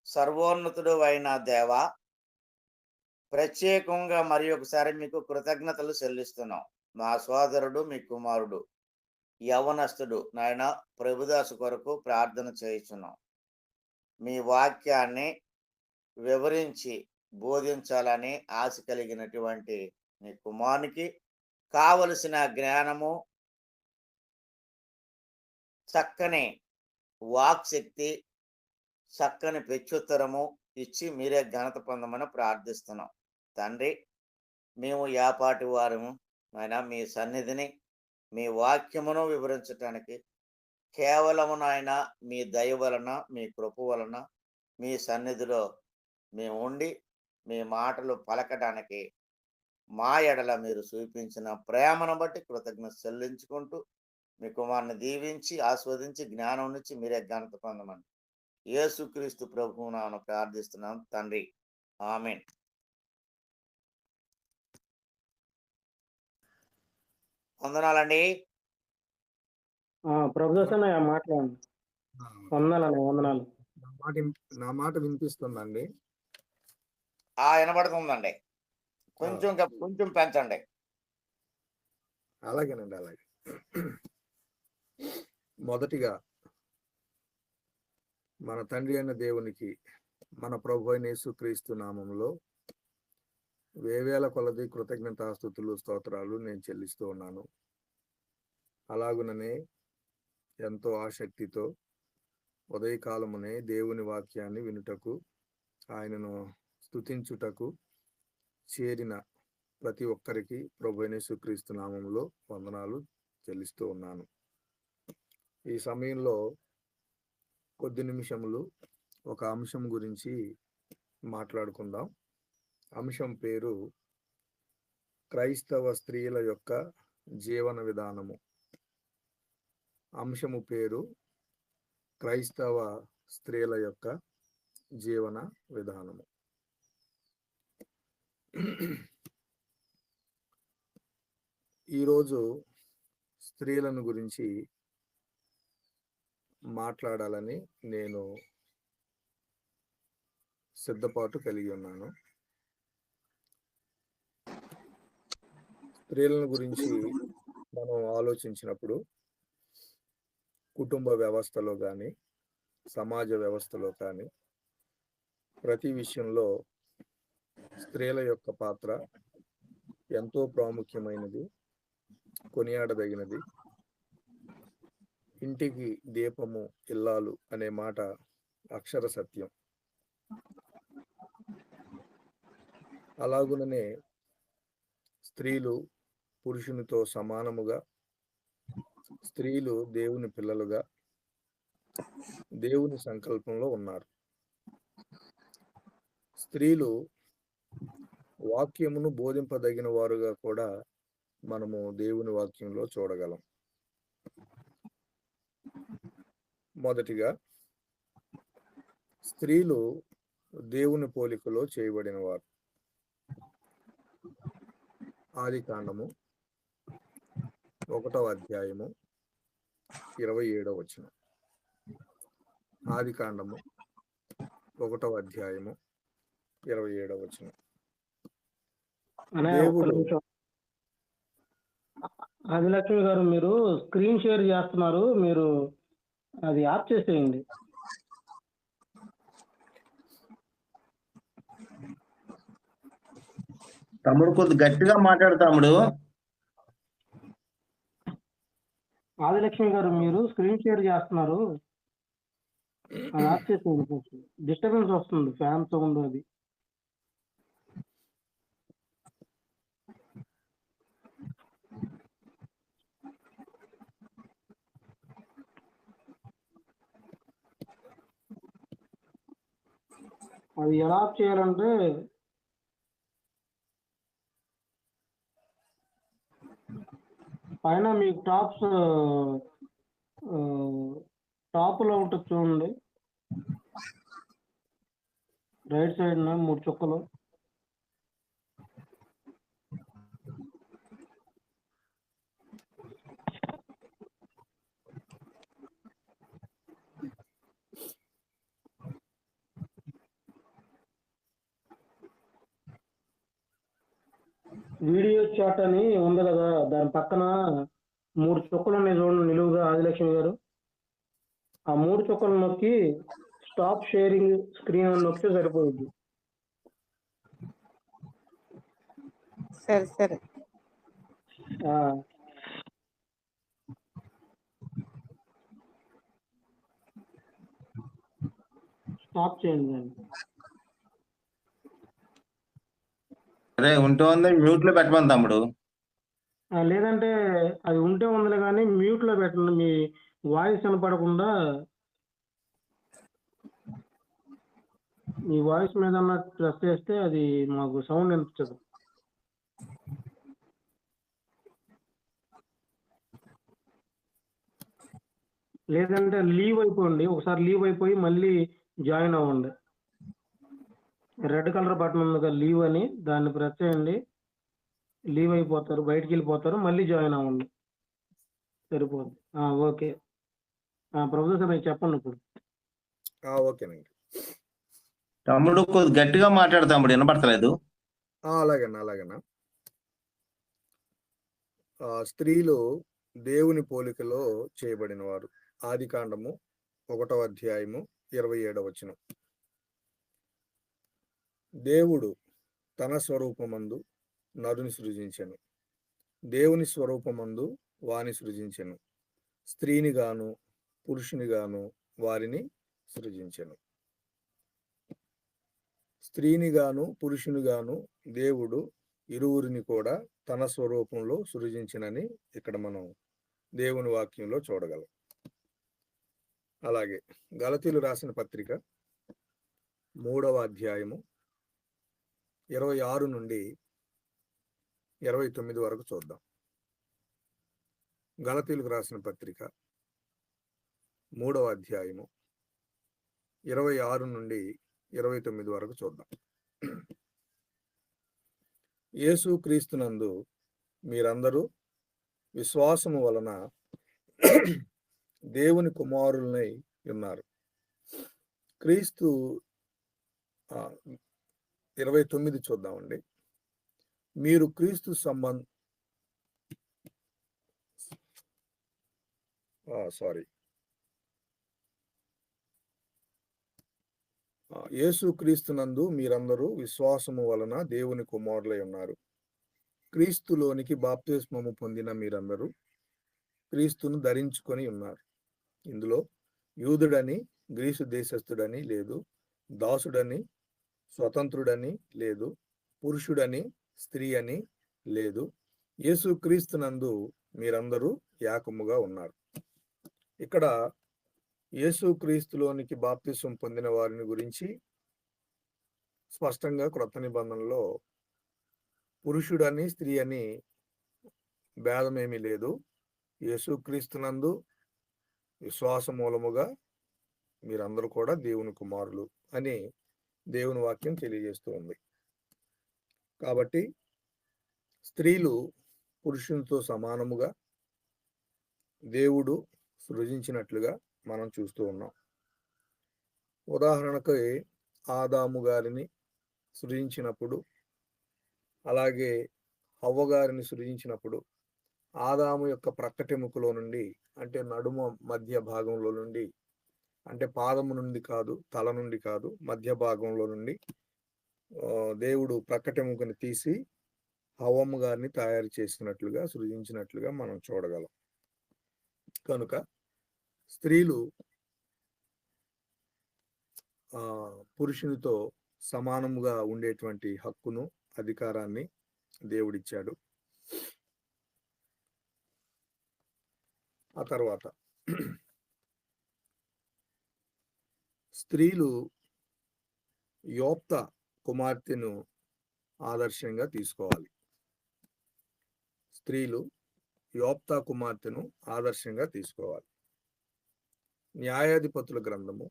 సర్వోన్నతుడు అయిన దేవ, ప్రత్యేకంగా మరి ఒకసారి మీకు కృతజ్ఞతలు చెల్లిస్తున్నాం. మా సోదరుడు, మీ కుమారుడు, యవనస్తుడు నాయన ప్రభుదాసు కొరకు ప్రార్థన చేయుచున్నాం. మీ వాక్యాన్ని వివరించి బోధించాలని ఆశ కలిగినటువంటి మీ కుమారునికి కావలసిన జ్ఞానము, చక్కని వాక్శక్తి, చక్కని ప్రత్యుత్తరము ఇచ్చి మీరే ఘనత పొందమని ప్రార్థిస్తున్నాం. తండ్రి, మేము యాపాటి వారము నాయన మీ సన్నిధిని, మీ వాక్యమును వివరించటానికి కేవలము నాయన మీ దయ వలన, మీ కృప వలన, మీ సన్నిధిలో మేము ఉండి మీ మాటలు పలకడానికి మా ఎడల మీరు చూపించిన ప్రేమను బట్టి కృతజ్ఞత చెల్లించుకుంటూ మీ కుమారుని దీవించి ఆస్వాదించి జ్ఞానం నుంచి మీరే ఘనత పొందమని యేసుక్రీస్తు ప్రభువు నామమున ప్రార్థిస్తున్నాం తండ్రి. ఆమేన్. వందనాలండి. ప్రభుదాస్ అన్నయ్య మాట్లాడండి. వందనాలు. నా మాట వినిపిస్తుందండి? వినబడుతుందండి. కొంచెం పెంచండి. అలాగేనండి, అలాగే. మొదటిగా మన తండ్రి అయిన దేవునికి, మన ప్రభు అయిన యేసుక్రీస్తు నామంలో వేవేల కొలది కృతజ్ఞతాస్తుతులు, స్తోత్రాలు నేను చెల్లిస్తూ ఉన్నాను. అలాగుననే ఎంతో ఆసక్తితో ఉదయకాలమునే దేవుని వాక్యాన్ని వినుటకు, ఆయనను స్తుతించుటకు చేరిన ప్రతి ఒక్కరికి ప్రభు అయిన యేసుక్రీస్తు నామంలో వందనాలు చెల్లిస్తూ ఉన్నాను. ఈ సమయంలో కొద్ది నిమిషములు ఒక అంశం గురించి మాట్లాడుకుందాం. అంశం పేరు క్రైస్తవ స్త్రీల యొక్క జీవన విధానము. అంశము పేరు క్రైస్తవ స్త్రీల యొక్క జీవన విధానము. ఈరోజు స్త్రీలను గురించి మాట్లాడాలని నేను సిద్ధపాటు కలిగి ఉన్నాను. స్త్రీలను గురించి మనం ఆలోచించినప్పుడు కుటుంబ వ్యవస్థలో కానీ సమాజ వ్యవస్థలో కానీ ప్రతి విషయంలో స్త్రీల యొక్క పాత్ర ఎంతో ప్రాముఖ్యమైనది, కొనియాడదగినది. ఇంటికి దీపము ఇల్లాలు అనే మాట అక్షర సత్యం. అలాగుననే స్త్రీలు పురుషునితో సమానముగా, స్త్రీలు దేవుని పిల్లలుగా దేవుని సంకల్పంలో ఉన్నారు. స్త్రీలు వాక్యమును బోధింపదగిన వారుగా కూడా మనము దేవుని వాక్యంలో చూడగలం. మొదటిగా, స్త్రీలు దేవుని పోలికలో చేయబడిన వారు. ఆదికాండము 1వ అధ్యాయము 27వ వచనం. ఆదికాండము 1వ అధ్యాయము 27వ వచనం. దేవుడు ఆదిలక్ష్మి గారు, మీరు స్క్రీన్ షేర్ చేస్తున్నారు, మీరు అది ఆఫ్ చేసేయండి. తమ్ముడు కొద్ది గట్టిగా మాట్లాడు తమ్ముడు. ఆదిలక్ష్మి గారు, మీరు స్క్రీన్ షేర్ చేస్తున్నారు, అది ఆఫ్ చేసేయండి. డిస్టర్బెన్స్ వస్తుంది, ఫ్యాన్ సౌండ్ అది. అది ఎలా ఆఫ్ చేయాలంటే పైన మీకు టాప్లో ఉంటుంది చూడండి, రైట్ సైడ్ 3 చుక్కలు. వీడియో చాట్ అని ఉంది కదా, దాని పక్కన 3 చుక్కలు ఉన్నాయి చూడండి నిలువుగా. ఆదిలక్ష్మి గారు, ఆ 3 చుక్కలు నొక్కి స్టాప్ షేరింగ్ స్క్రీన్ అని నొక్కితే సరిపోతుంది. సరే సరే. స్టాప్ చేయండి దాన్ని. అదే ఉంటుంది, మ్యూట్ లో పెట్టమని తమ్ముడు. లేదంటే అది ఉంటే ఉందిలే కానీ మ్యూట్ లో పెట్టండి, మీ వాయిస్ వినపడకుండా. మీ వాయిస్ మీద ప్రెస్ చేస్తే అది మాకు సౌండ్ వినిపించదు. లేదంటే లీవ్ అయిపోండి, ఒకసారి లీవ్ అయిపోయి మళ్ళీ జాయిన్ అవ్వండి. రెడ్ కలర్ బటన్ ఉంది కదా, లీవ్ అని, దాన్ని ప్రెస్ చేయండి. లీవ్ అయిపోతారు, బయటికి వెళ్ళిపోతారు, మళ్ళీ జాయిన్ అవ్వండి, సరిపోద్ది. ఓకే, ప్రొఫెసర్ మీరు చెప్పండి ఇప్పుడు. ఓకేనండి. తమ్ముడు కొద్ది గట్టిగా మాట్లాడు తమ్ముడు, వినపడతలేదు. అలాగేనా. స్త్రీలు దేవుని పోలికలో చేయబడిన వారు. ఆదికాండము 1వ అధ్యాయము 27వ వచనం. దేవుడు తన స్వరూపమందు నరుని సృజించెను, దేవుని స్వరూపమందు వాని సృజించెను, స్త్రీని గాను పురుషుని గాను వారిని సృజించెను. స్త్రీని గాను పురుషుని గాను దేవుడు ఇరువురిని కూడా తన స్వరూపంలో సృజించినని ఇక్కడ మనం దేవుని వాక్యంలో చూడగలం. అలాగే గలతీలు రాసిన పత్రిక 3వ అధ్యాయము 26 నుండి 29 వరకు చూద్దాం. గలతీయులకు రాసిన పత్రిక 3వ అధ్యాయము 26 నుండి 29 వరకు చూద్దాం. యేసు క్రీస్తునందు మీరందరూ విశ్వాసము వలన దేవుని కుమారులనై ఉన్నారు. క్రీస్తు 29 చూద్దామండి. మీరు క్రీస్తు యేసు క్రీస్తునందు మీరందరూ విశ్వాసము వలన దేవుని కుమారులై ఉన్నారు. క్రీస్తులోనికి బాప్తిస్మము పొందిన మీరందరూ క్రీస్తును ధరించుకొని ఉన్నారు. ఇందులో యూదుడని గ్రీసు దేశస్థుడని లేదు, దాసుడని స్వతంత్రుడని లేదు, పురుషుడని స్త్రీ అని లేదు, యేసు క్రీస్తునందు మీరందరూ ఏకముగా ఉన్నారు. ఇక్కడ యేసు క్రీస్తులోనికి బాప్తిసం పొందిన వారిని గురించి స్పష్టంగా క్రొత్త నిబంధనలో పురుషుడని స్త్రీ అని భేదమేమీ లేదు. యేసు క్రీస్తునందు విశ్వాస మూలముగా మీరందరూ కూడా దేవుని కుమారులు అని దేవుని వాక్యం తెలియజేస్తూ ఉంది. కాబట్టి స్త్రీలు పురుషునితో సమానముగా దేవుడు సృజించినట్లుగా మనం చూస్తూ ఉన్నాం. ఉదాహరణకు ఆదాము గారిని సృజించినప్పుడు, అలాగే హవ్వ గారిని సృజించినప్పుడు ఆదాము యొక్క ప్రక్కటెముకలో నుండి, అంటే నడుమ మధ్య భాగంలో నుండి, అంటే పాదము నుండి కాదు, తల నుండి కాదు, మధ్య భాగంలో నుండి దేవుడు ప్రక్కటెముకని తీసి హవ్వమ్మ గారిని తయారు చేసినట్లుగా సృజించినట్లుగా మనం చూడగలం. కనుక స్త్రీలు పురుషునితో సమానముగా ఉండేటువంటి హక్కును, అధికారాన్ని దేవుడిచ్చాడు. ఆ తర్వాత స్త్రీలు యోప్త కుమార్తెను ఆదర్శంగా తీసుకోవాలి. స్త్రీలు యోప్త కుమార్తెను ఆదర్శంగా తీసుకోవాలి. న్యాయాధిపతుల గ్రంథము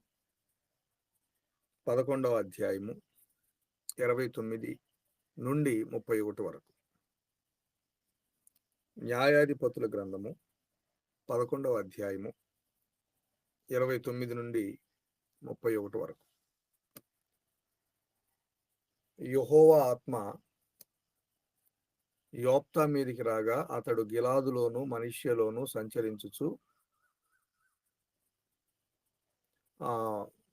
11వ అధ్యాయము 29 నుండి 31 వరకు. న్యాయాధిపతుల గ్రంథము 11వ అధ్యాయము 29 నుండి 31 వరకు. యెహోవా ఆత్మ యోప్తా మీదికి రాగా అతడు గిలాదులోను మనష్యలోను సంచరించుచు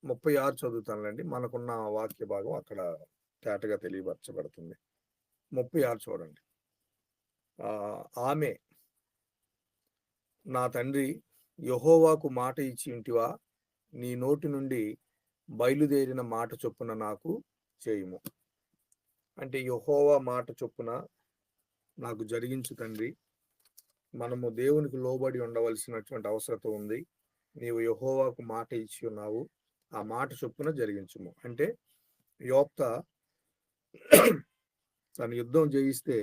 36 చదువుతానులేండి, మనకున్న వాక్య భాగం అక్కడ తేటగా తెలియపరచబడుతుంది. 36 చూడండి. ఆమె, నా తండ్రి యెహోవాకు మాట ఇచ్చి ఉంటివా, నీ నోటి నుండి బయలుదేరిన మాట చొప్పున నాకు చేయుము. అంటే యెహోవా మాట చొప్పున నాకు జరిగించు తండ్రి. మనము దేవునికి లోబడి ఉండవలసినటువంటి అవసరం ఉంది. నీవు యెహోవాకు మాట ఇచ్చి ఉన్నావు, ఆ మాట చొప్పున జరిగించుము. అంటే యోప్త తన యుద్ధం జయిస్తే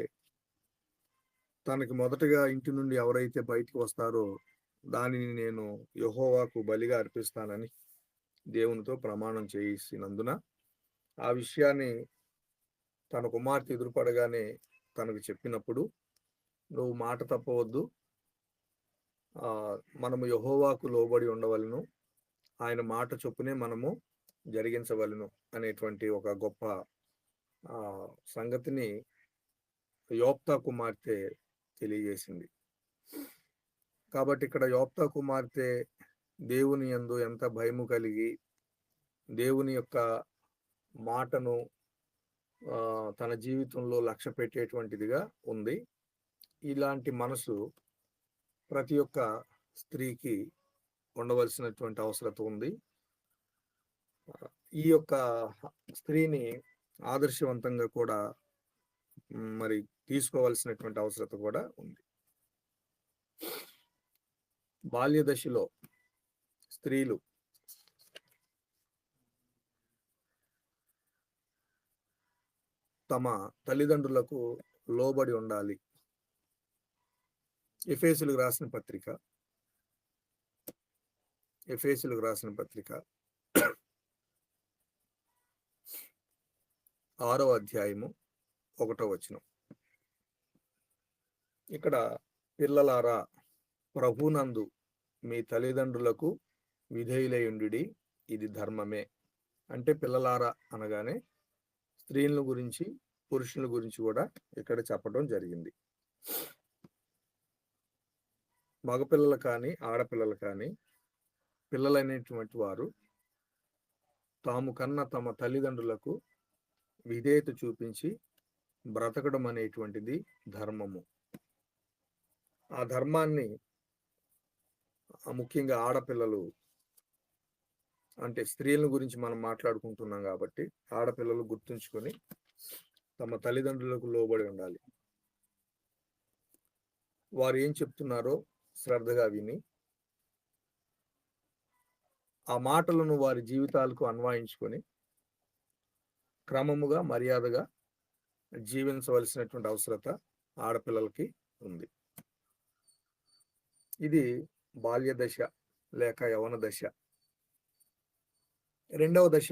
తనకి మొదటగా ఇంటి నుండి ఎవరైతే బయటికి వస్తారో దానిని నేను యెహోవాకు బలిగా అర్పిస్తానని దేవునితో ప్రమాణం చేసినందున ఆ విషయాన్ని తన కుమార్తె ఎదురుపడగానే తనకు చెప్పినప్పుడు, నువ్వు మాట తప్పవద్దు, మనము యెహోవాకు లోబడి ఉండవలను, ఆయన మాట చొప్పునే మనము జరిగించవలను అనేటువంటి ఒక గొప్ప సంగతిని యోప్తా కుమార్తె తెలియజేసింది. కాబట్టి ఇక్కడ యోప్తా కుమార్తె దేవుని యందు ఎంత భయము కలిగి దేవుని యొక్క మాటను తన జీవితంలో లక్ష్య పెట్టేటువంటిదిగా ఉంది. ఇలాంటి మనసు ప్రతి ఒక్క స్త్రీకి ఉండవలసినటువంటి అవసరం ఉంది. ఈ యొక్క స్త్రీని ఆదర్శవంతంగా కూడా మరి తీసుకోవాల్సినటువంటి అవసరం కూడా ఉంది. బాల్య దశలో స్త్రీలు తమ తల్లిదండ్రులకు లోబడి ఉండాలి. ఎఫెసీయులకు రాసిన పత్రిక 6వ అధ్యాయము 1వ వచనం. ఇక్కడ పిల్లలారా ప్రభునందు మీ తల్లిదండ్రులకు విధేయులయుండుడి, ఇది ధర్మమే. అంటే పిల్లలారా అనగానే స్త్రీల గురించి పురుషుల గురించి కూడా ఇక్కడ చెప్పడం జరిగింది. మగపిల్లలు కానీ ఆడపిల్లలు కానీ పిల్లలైనటువంటి వారు తాము కన్న తమ తల్లిదండ్రులకు విధేయత చూపించి బ్రతకడం అనేటువంటిది ధర్మము. ఆ ధర్మాన్ని ముఖ్యంగా ఆడపిల్లలు, అంటే స్త్రీల గురించి మనం మాట్లాడుకుంటున్నాం కాబట్టి ఆడపిల్లలు గుర్తుంచుకొని తమ తల్లిదండ్రులకు లోబడి ఉండాలి. వారు ఏం చెప్తున్నారో శ్రద్ధగా విని ఆ మాటలను వారి జీవితాలకు అన్వయించుకొని క్రమముగా మర్యాదగా జీవించవలసినటువంటి అవసరత ఆడపిల్లలకి ఉంది. ఇది బాల్య దశ లేక యవన దశ. రెండవ దశ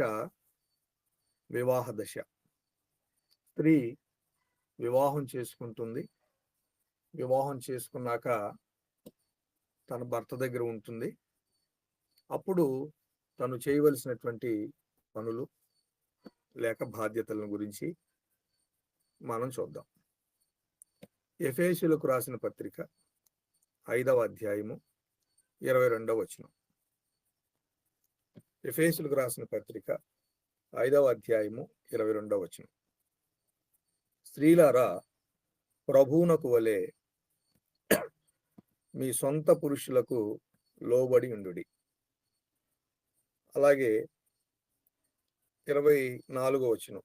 వివాహ దశ. స్త్రీ వివాహం చేసుకుంటుంది. వివాహం చేసుకున్నాక తన భర్త దగ్గర ఉంటుంది. అప్పుడు తను చేయవలసినటువంటి పనులు లేక బాధ్యతలను గురించి మనం చూద్దాం. ఎఫెసీయులకు రాసిన పత్రిక 5వ అధ్యాయము 22వ వచనం. ఎఫెసీయులకు రాసిన పత్రిక 5వ అధ్యాయము 22వ వచనం. స్త్రీలారా ప్రభువునకు వలె మీ సొంత పురుషులకు లోబడి ఉండుడి. అలాగే 24వ వచనం.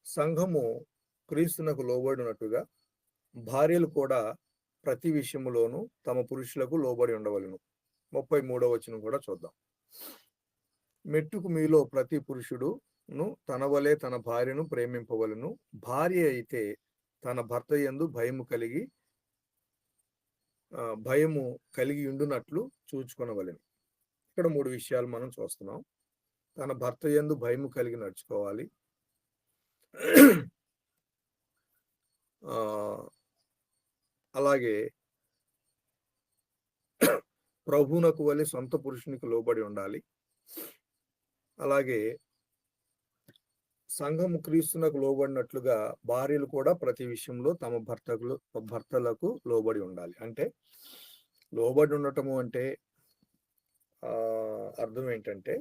సంఘము క్రీస్తునకు లోబడినట్టుగా భార్యలు కూడా ప్రతి విషయములోనూ తమ పురుషులకు లోబడి ఉండవలెను. 33వ వచనం కూడా చూద్దాం. మెట్టుకు మీలో ప్రతి పురుషుడును తన వలె తన భార్యను ప్రేమింపవలెను. భార్య అయితే తన భర్త యందు భయము కలిగి ఉండునట్లు చూచుకొనవలెను. ఇక్కడ 3 విషయాలు మనం చూస్తున్నాం. తన భర్త యందు భయము కలిగి నడుచుకోవాలి. అలాగే ప్రభువునకు వలె సొంత పురుషునికి లోబడి ఉండాలి. అలాగే సంఘము క్రీస్తునకు లోబడినట్లుగా భార్యలు కూడా ప్రతి విషయంలో తమ భర్తలకు లోబడి ఉండాలి. అంటే లోబడి ఉండటము అంటే అర్థం ఏంటంటే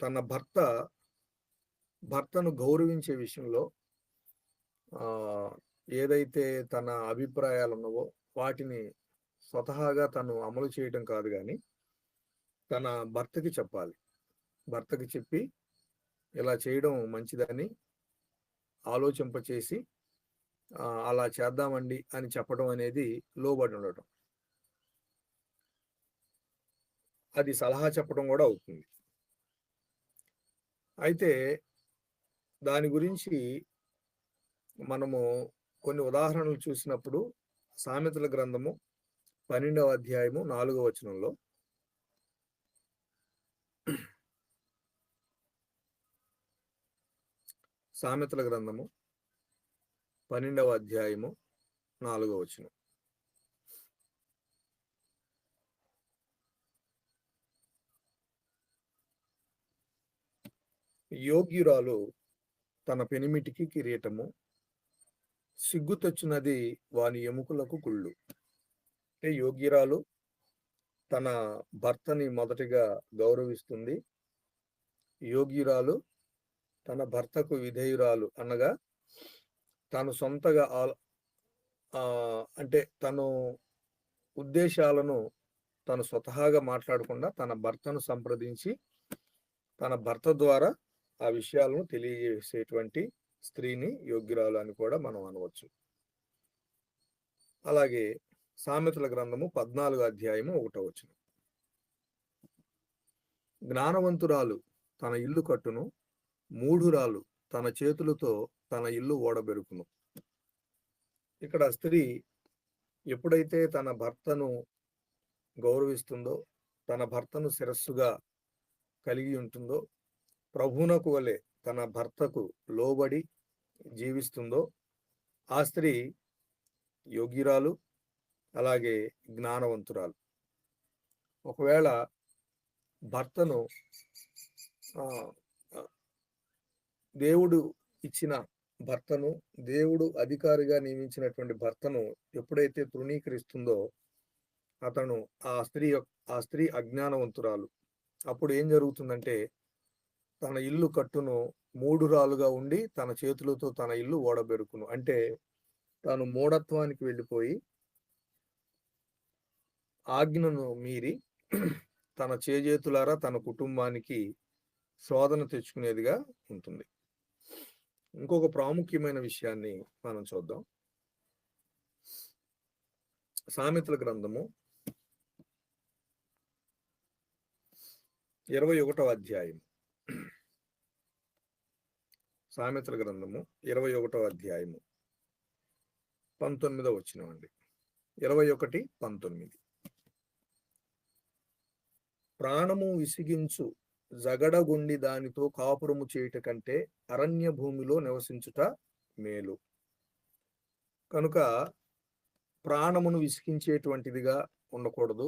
తన భర్తను గౌరవించే విషయంలో ఏదైతే తన అభిప్రాయాలు ఉన్నావో వాటిని స్వతహాగా తను అమలు చేయడం కాదు, కానీ తన భర్తకి చెప్పాలి. భర్తకి చెప్పి ఇలా చేయడం మంచిదని ఆలోచింపచేసి అలా చేద్దామండి అని చెప్పడం అనేది లోబడి ఉండటం. అది సలహా చెప్పడం కూడా అవుతుంది. అయితే దాని గురించి మనము కొన్ని ఉదాహరణలు చూసినప్పుడు సామెతల గ్రంథము 12వ అధ్యాయము 4వ వచనంలో సామెతల గ్రంథము 12వ అధ్యాయము 4వ వచనం. యోగ్యురాలు తన పెనిమిటికి కిరీటము, సిగ్గు తెచ్చునది వాని ఎముకలకు కుళ్ళు. అంటే యోగ్యురాలు తన భర్తని మొదటిగా గౌరవిస్తుంది. యోగ్యురాలు తన భర్తకు విధేయురాలు అనగా తను సొంతగా అంటే తను ఉద్దేశాలను తను స్వతహాగా మాట్లాడకుండా తన భర్తను సంప్రదించి తన భర్త ద్వారా ఆ విషయాలను తెలియజేసేటువంటి స్త్రీని యోగ్యురాలు అని కూడా మనం అనవచ్చు. అలాగే సామెతల గ్రంథము 14వ అధ్యాయము 1వ వచనం. జ్ఞానవంతురాలు తన ఇల్లు కట్టును, మూఢురాలు తన చేతులతో తన ఇల్లు ఓడబెరుకును. ఇక్కడ స్త్రీ ఎప్పుడైతే తన భర్తను గౌరవిస్తుందో, తన భర్తను శిరస్సుగా కలిగి ఉంటుందో, ప్రభువునకు వలె తన భర్తకు లోబడి జీవిస్తుందో, ఆ స్త్రీ యోగ్యురాలు, అలాగే జ్ఞానవంతురాలు. ఒకవేళ భర్తను దేవుడు ఇచ్చిన భర్తను, దేవుడు అధికారిగా నియమించినటువంటి భర్తను ఎప్పుడైతే తృణీకరిస్తుందో అతను ఆ స్త్రీ అజ్ఞానవంతురాలు. అప్పుడు ఏం జరుగుతుందంటే తన ఇల్లు కట్టును మూఢురాలుగా ఉండి తన చేతులతో తన ఇల్లు ఓడబెరుకును. అంటే తాను మూఢత్వానికి వెళ్ళిపోయి ఆజ్ఞను మీరి తన చేజేతులారా తన కుటుంబానికి శోధన తెచ్చుకునేదిగా ఉంటుంది. ఇంకొక ప్రాముఖ్యమైన విషయాన్ని మనం చూద్దాం. సామెతల గ్రంథము 21వ అధ్యాయం. సామెతల గ్రంథము 21వ అధ్యాయము 19వ వచనం అండి. 21:19. ప్రాణము విసిగించు జగడగుండి దానితో కాపురము చేయుట కంటే అరణ్య భూమిలో నివసించుట మేలు. కనుక ప్రాణమును విసిగించేటువంటిదిగా ఉండకూడదు,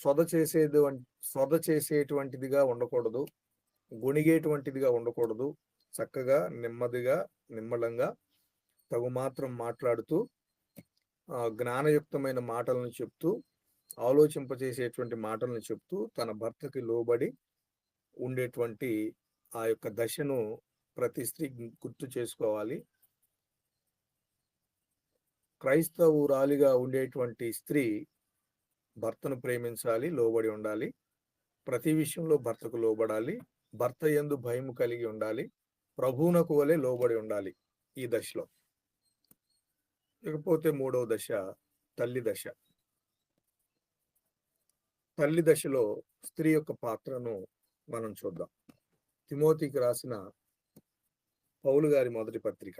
సొద చేసేటువంటిదిగా ఉండకూడదు, గొణిగేటువంటిదిగా ఉండకూడదు. చక్కగా నెమ్మదిగా నిమ్మలంగా తగు మాత్రం మాట్లాడుతూ జ్ఞానయుక్తమైన మాటలను చెప్తూ ఆలోచింపచేసేటువంటి మాటలను చెప్తూ తన భర్తకి లోబడి ఉండేటువంటి ఆ యొక్క దశను ప్రతి స్త్రీ గుర్తు చేసుకోవాలి. క్రైస్తవురాలిగా ఉండేటువంటి స్త్రీ భర్తను ప్రేమించాలి, లోబడి ఉండాలి, ప్రతి విషయంలో భర్తకు లోబడాలి, భర్త యందు భయము కలిగి ఉండాలి, ప్రభువునకు వలె లోబడి ఉండాలి ఈ దశలో. ఇకపోతే 3వ దశ తల్లి దశ. తల్లి దశలో స్త్రీ యొక్క పాత్రను మనం చూద్దాం. తిమోతికి రాసిన పౌలు గారి మొదటి పత్రిక,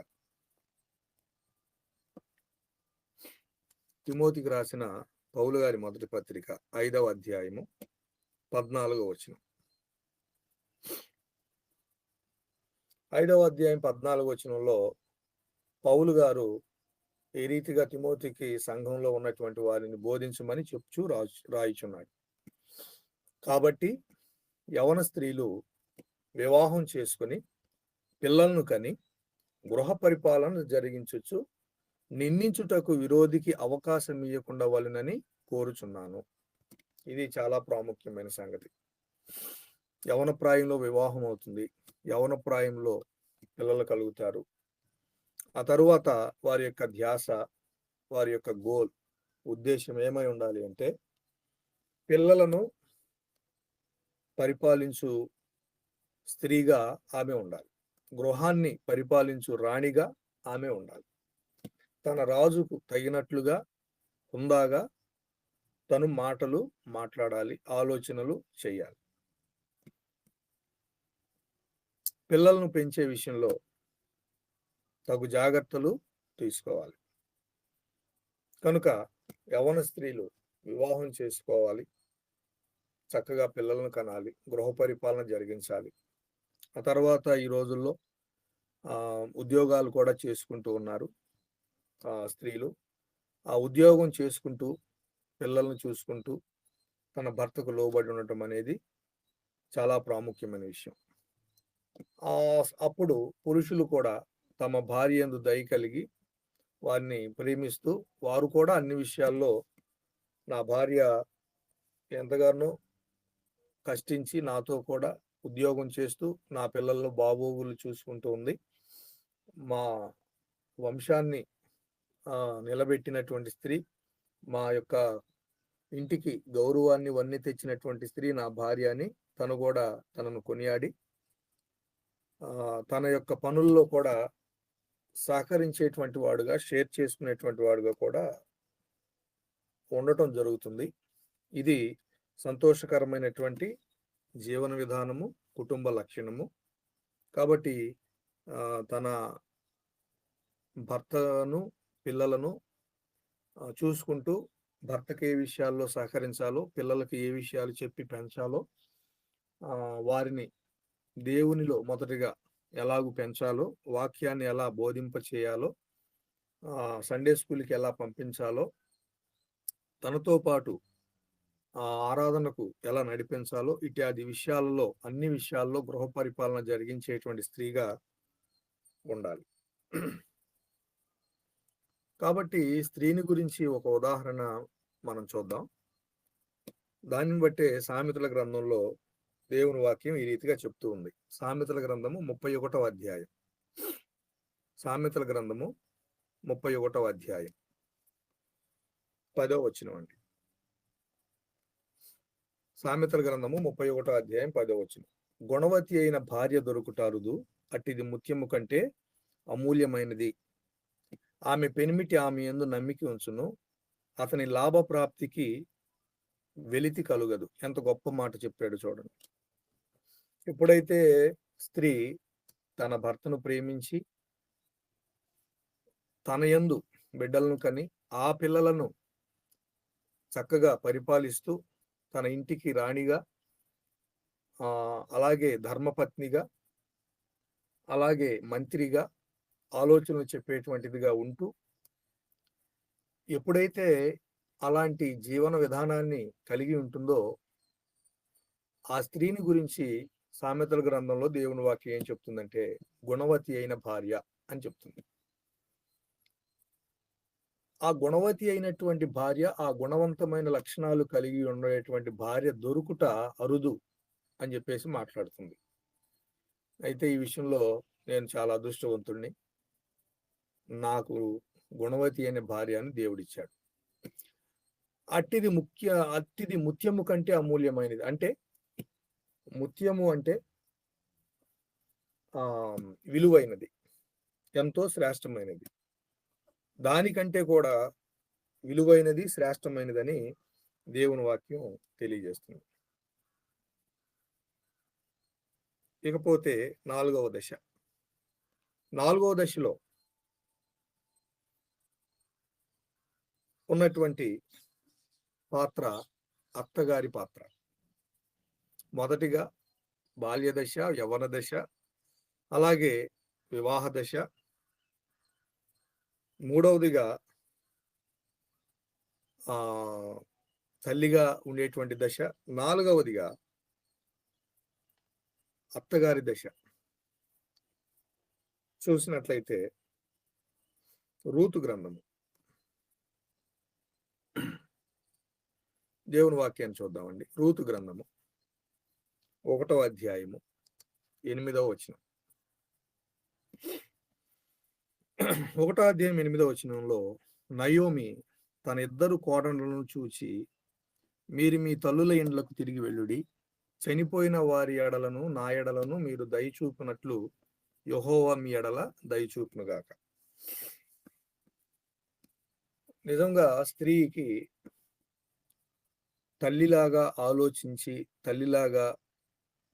తిమోతికి రాసిన పౌలు గారి మొదటి పత్రిక 5వ అధ్యాయము 14వ వచనం. 5వ అధ్యాయం 14వ వచనంలో పౌలు గారు ఈ రీతిగా తిమోతికి సంఘంలో ఉన్నటువంటి వారిని బోధించమని చెప్చూ రాయిచున్నాడు. కాబట్టి యవన స్త్రీలు వివాహం చేసుకుని పిల్లలను కని గృహ పరిపాలన జరిగించొచ్చు, నిందించుటకు విరోధికి అవకాశం ఇవ్వకుండా వలనని కోరుచున్నాను. ఇది చాలా ప్రాముఖ్యమైన సంగతి. యవన ప్రాయంలో వివాహం అవుతుంది, యవన ప్రాయంలో పిల్లలు కలుగుతారు. ఆ తరువాత వారి యొక్క ధ్యాస, వారి యొక్క గోల్, ఉద్దేశం ఏమై ఉండాలి అంటే పిల్లలను పరిపాలించు స్త్రీగా ఆమె ఉండాలి, గృహాన్ని పరిపాలించు రాణిగా ఆమె ఉండాలి, తన రాజుకు తగినట్లుగా హుందాగా తను మాటలు మాట్లాడాలి, ఆలోచనలు చేయాలి. పిల్లలను పెంచే విషయంలో తగు జాగ్రత్తలు తీసుకోవాలి. కనుక యవ్వన స్త్రీలు వివాహం చేసుకోవాలి, చక్కగా పిల్లలను కనాలి, గృహ పరిపాలన జరిగించాలి. ఆ తర్వాత ఈ రోజుల్లో ఉద్యోగాలు కూడా చేసుకుంటూ ఉన్నారు స్త్రీలు. ఆ ఉద్యోగం చేసుకుంటూ పిల్లలను చూసుకుంటూ తన భర్తకు లోబడి ఉండటం అనేది చాలా ప్రాముఖ్యమైన విషయం. అప్పుడు పురుషులు కూడా తమ భార్య యందు దయ కలిగి వారిని ప్రేమిస్తూ వారు కూడా అన్ని విషయాల్లో నా భార్య ఎంతగానో కష్టించి నాతో కూడా ఉద్యోగం చేస్తూ నా పిల్లలను బాగోగులు చూసుకుంటూ ఉంది, మా వంశాన్ని నిలబెట్టినటువంటి స్త్రీ, మా యొక్క ఇంటికి గౌరవాన్ని వన్నీ తెచ్చినటువంటి స్త్రీ నా భార్య అని తను కూడా తనను కొనియాడి తన యొక్క పనుల్లో కూడా సహకరించేటువంటి వాడుగా, షేర్ చేసుకునేటువంటి వాడుగా కూడా ఉండటం జరుగుతుంది. ఇది సంతోషకరమైనటువంటి జీవన విధానము, కుటుంబ లక్షణము. కాబట్టి తన భర్తను, పిల్లలను చూసుకుంటూ భర్తకి ఏ విషయాల్లో సహకరించాలో, పిల్లలకి ఏ విషయాలు చెప్పి పెంచాలో, వారిని దేవునిలో మొదటిగా ఎలాగూ పెంచాలో, వాక్యాన్ని ఎలా బోధింప చేయాలో, సండే స్కూల్కి ఎలా పంపించాలో, తనతో పాటు ఆరాధనకు ఎలా నడిపించాలో, ఇత్యాది విషయాలలో, అన్ని విషయాల్లో గృహ పరిపాలన జరిగించేటువంటి స్త్రీగా ఉండాలి. కాబట్టి స్త్రీని గురించి ఒక ఉదాహరణ మనం చూద్దాం. దానిని బట్టే సామెతల గ్రంథంలో దేవుని వాక్యం ఈ రీతిగా చెప్తూ ఉంది. సామెతల గ్రంథము 31వ అధ్యాయం. సామెతల గ్రంథము 31వ అధ్యాయం 10వ వచనం అండి. సామెతల గ్రంథము 31వ అధ్యాయం 10వ వచనం. గుణవతి అయిన భార్య దొరుకుట అరుదు, అట్టిది ముత్యము కంటే అమూల్యమైనది. ఆమె పెనిమిటి ఆమె యందు నమ్మిక ఉంచును, అతని లాభప్రాప్తికి వెలితి కలుగదు. ఎంత గొప్ప మాట చెప్పాడు చూడండి. ఎప్పుడైతే స్త్రీ తన భర్తను ప్రేమించి తన యందు బిడ్డలను కని ఆ పిల్లలను చక్కగా పరిపాలిస్తూ తన ఇంటికి రాణిగా, అలాగే ధర్మపత్నిగా, అలాగే మంత్రిగా ఆలోచనలు చెప్పేటువంటిదిగా ఉంటూ, ఎప్పుడైతే అలాంటి జీవన విధానాన్ని కలిగి ఉంటుందో ఆ స్త్రీని గురించి సామెతల గ్రంథంలో దేవుని వాక్యం ఏం చెప్తుందంటే గుణవతి అయిన భార్య అని చెప్తుంది. ఆ గుణవతి అయినటువంటి భార్య, ఆ గుణవంతమైన లక్షణాలు కలిగి ఉండేటువంటి భార్య దొరుకుట అరుదు అని చెప్పేసి మాట్లాడుతుంది. అయితే ఈ విషయంలో నేను చాలా అదృష్టవంతుడిని. నాకు గుణవతి అయిన భార్య అని దేవుడిచ్చాడు. అట్టిది ముత్యము కంటే అమూల్యమైనది. అంటే ముత్యము అంటే విలువైనది, ఎంతో శ్రేష్టమైనది. దానికంటే కూడా విలువైనది, శ్రేష్టమైనదని దేవుని వాక్యం తెలియజేస్తుంది. ఇకపోతే 4వ దశ. 4వ దశలో ఉన్నటువంటి పాత్ర అత్తగారి పాత్ర. మొదటిగా బాల్య దశ, యవ్వన దశ, అలాగే వివాహ దశ. మూడవదిగా తల్లిగా ఉండేటువంటి దశ. 4వదిగా అత్తగారి దశ. చూసినట్లయితే రూతు గ్రంథము, దేవుని వాక్యాన్ని చూద్దామండి. రూతు గ్రంథము 1వ అధ్యాయము 8వ వచనం. 1వ అధ్యాయం 8వ వచనంలో నయోమి తన ఇద్దరు కోడళ్లను చూచి, మీరు మీ తల్లుల ఇండ్లకు తిరిగి వెళ్ళుడి, చనిపోయిన వారి ఎడలను నా ఎడలను మీరు దయచూపినట్లు యెహోవా మీ ఎడల దయచూపునుగాక. నిజంగా స్త్రీకి తల్లిలాగా ఆలోచించి, తల్లిలాగా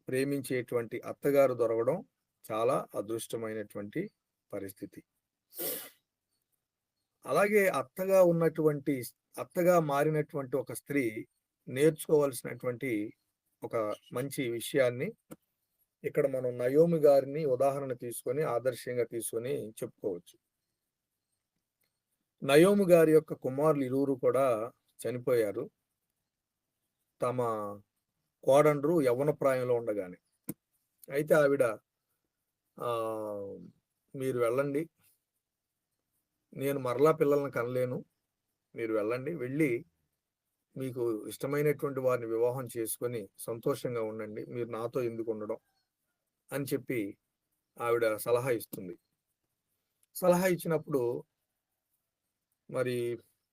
ప్రేమించేటువంటి అత్తగారు దొరకడం చాలా అదృష్టమైనటువంటి పరిస్థితి. అలాగే అత్తగా మారినటువంటి ఒక స్త్రీ నేర్చుకోవాల్సినటువంటి ఒక మంచి విషయాన్ని ఇక్కడ మనం నయోమి గారిని ఉదాహరణ తీసుకొని, ఆదర్శంగా తీసుకొని చెప్పుకోవచ్చు. నయోమి గారి యొక్క కుమారులు ఇరువురు కూడా చనిపోయారు, తమ కోడండ్రు యవ్వన ప్రాయంలో ఉండగానే. అయితే ఆవిడ మీరు వెళ్ళండి, నేను మరలా పిల్లల్ని కనలేను, మీరు వెళ్ళండి, వెళ్ళి మీకు ఇష్టమైనటువంటి వారిని వివాహం చేసుకొని సంతోషంగా ఉండండి, మీరు నాతో ఎందుకు ఉండడం అని చెప్పి ఆవిడ సలహా ఇస్తుంది. సలహా ఇచ్చినప్పుడు మరి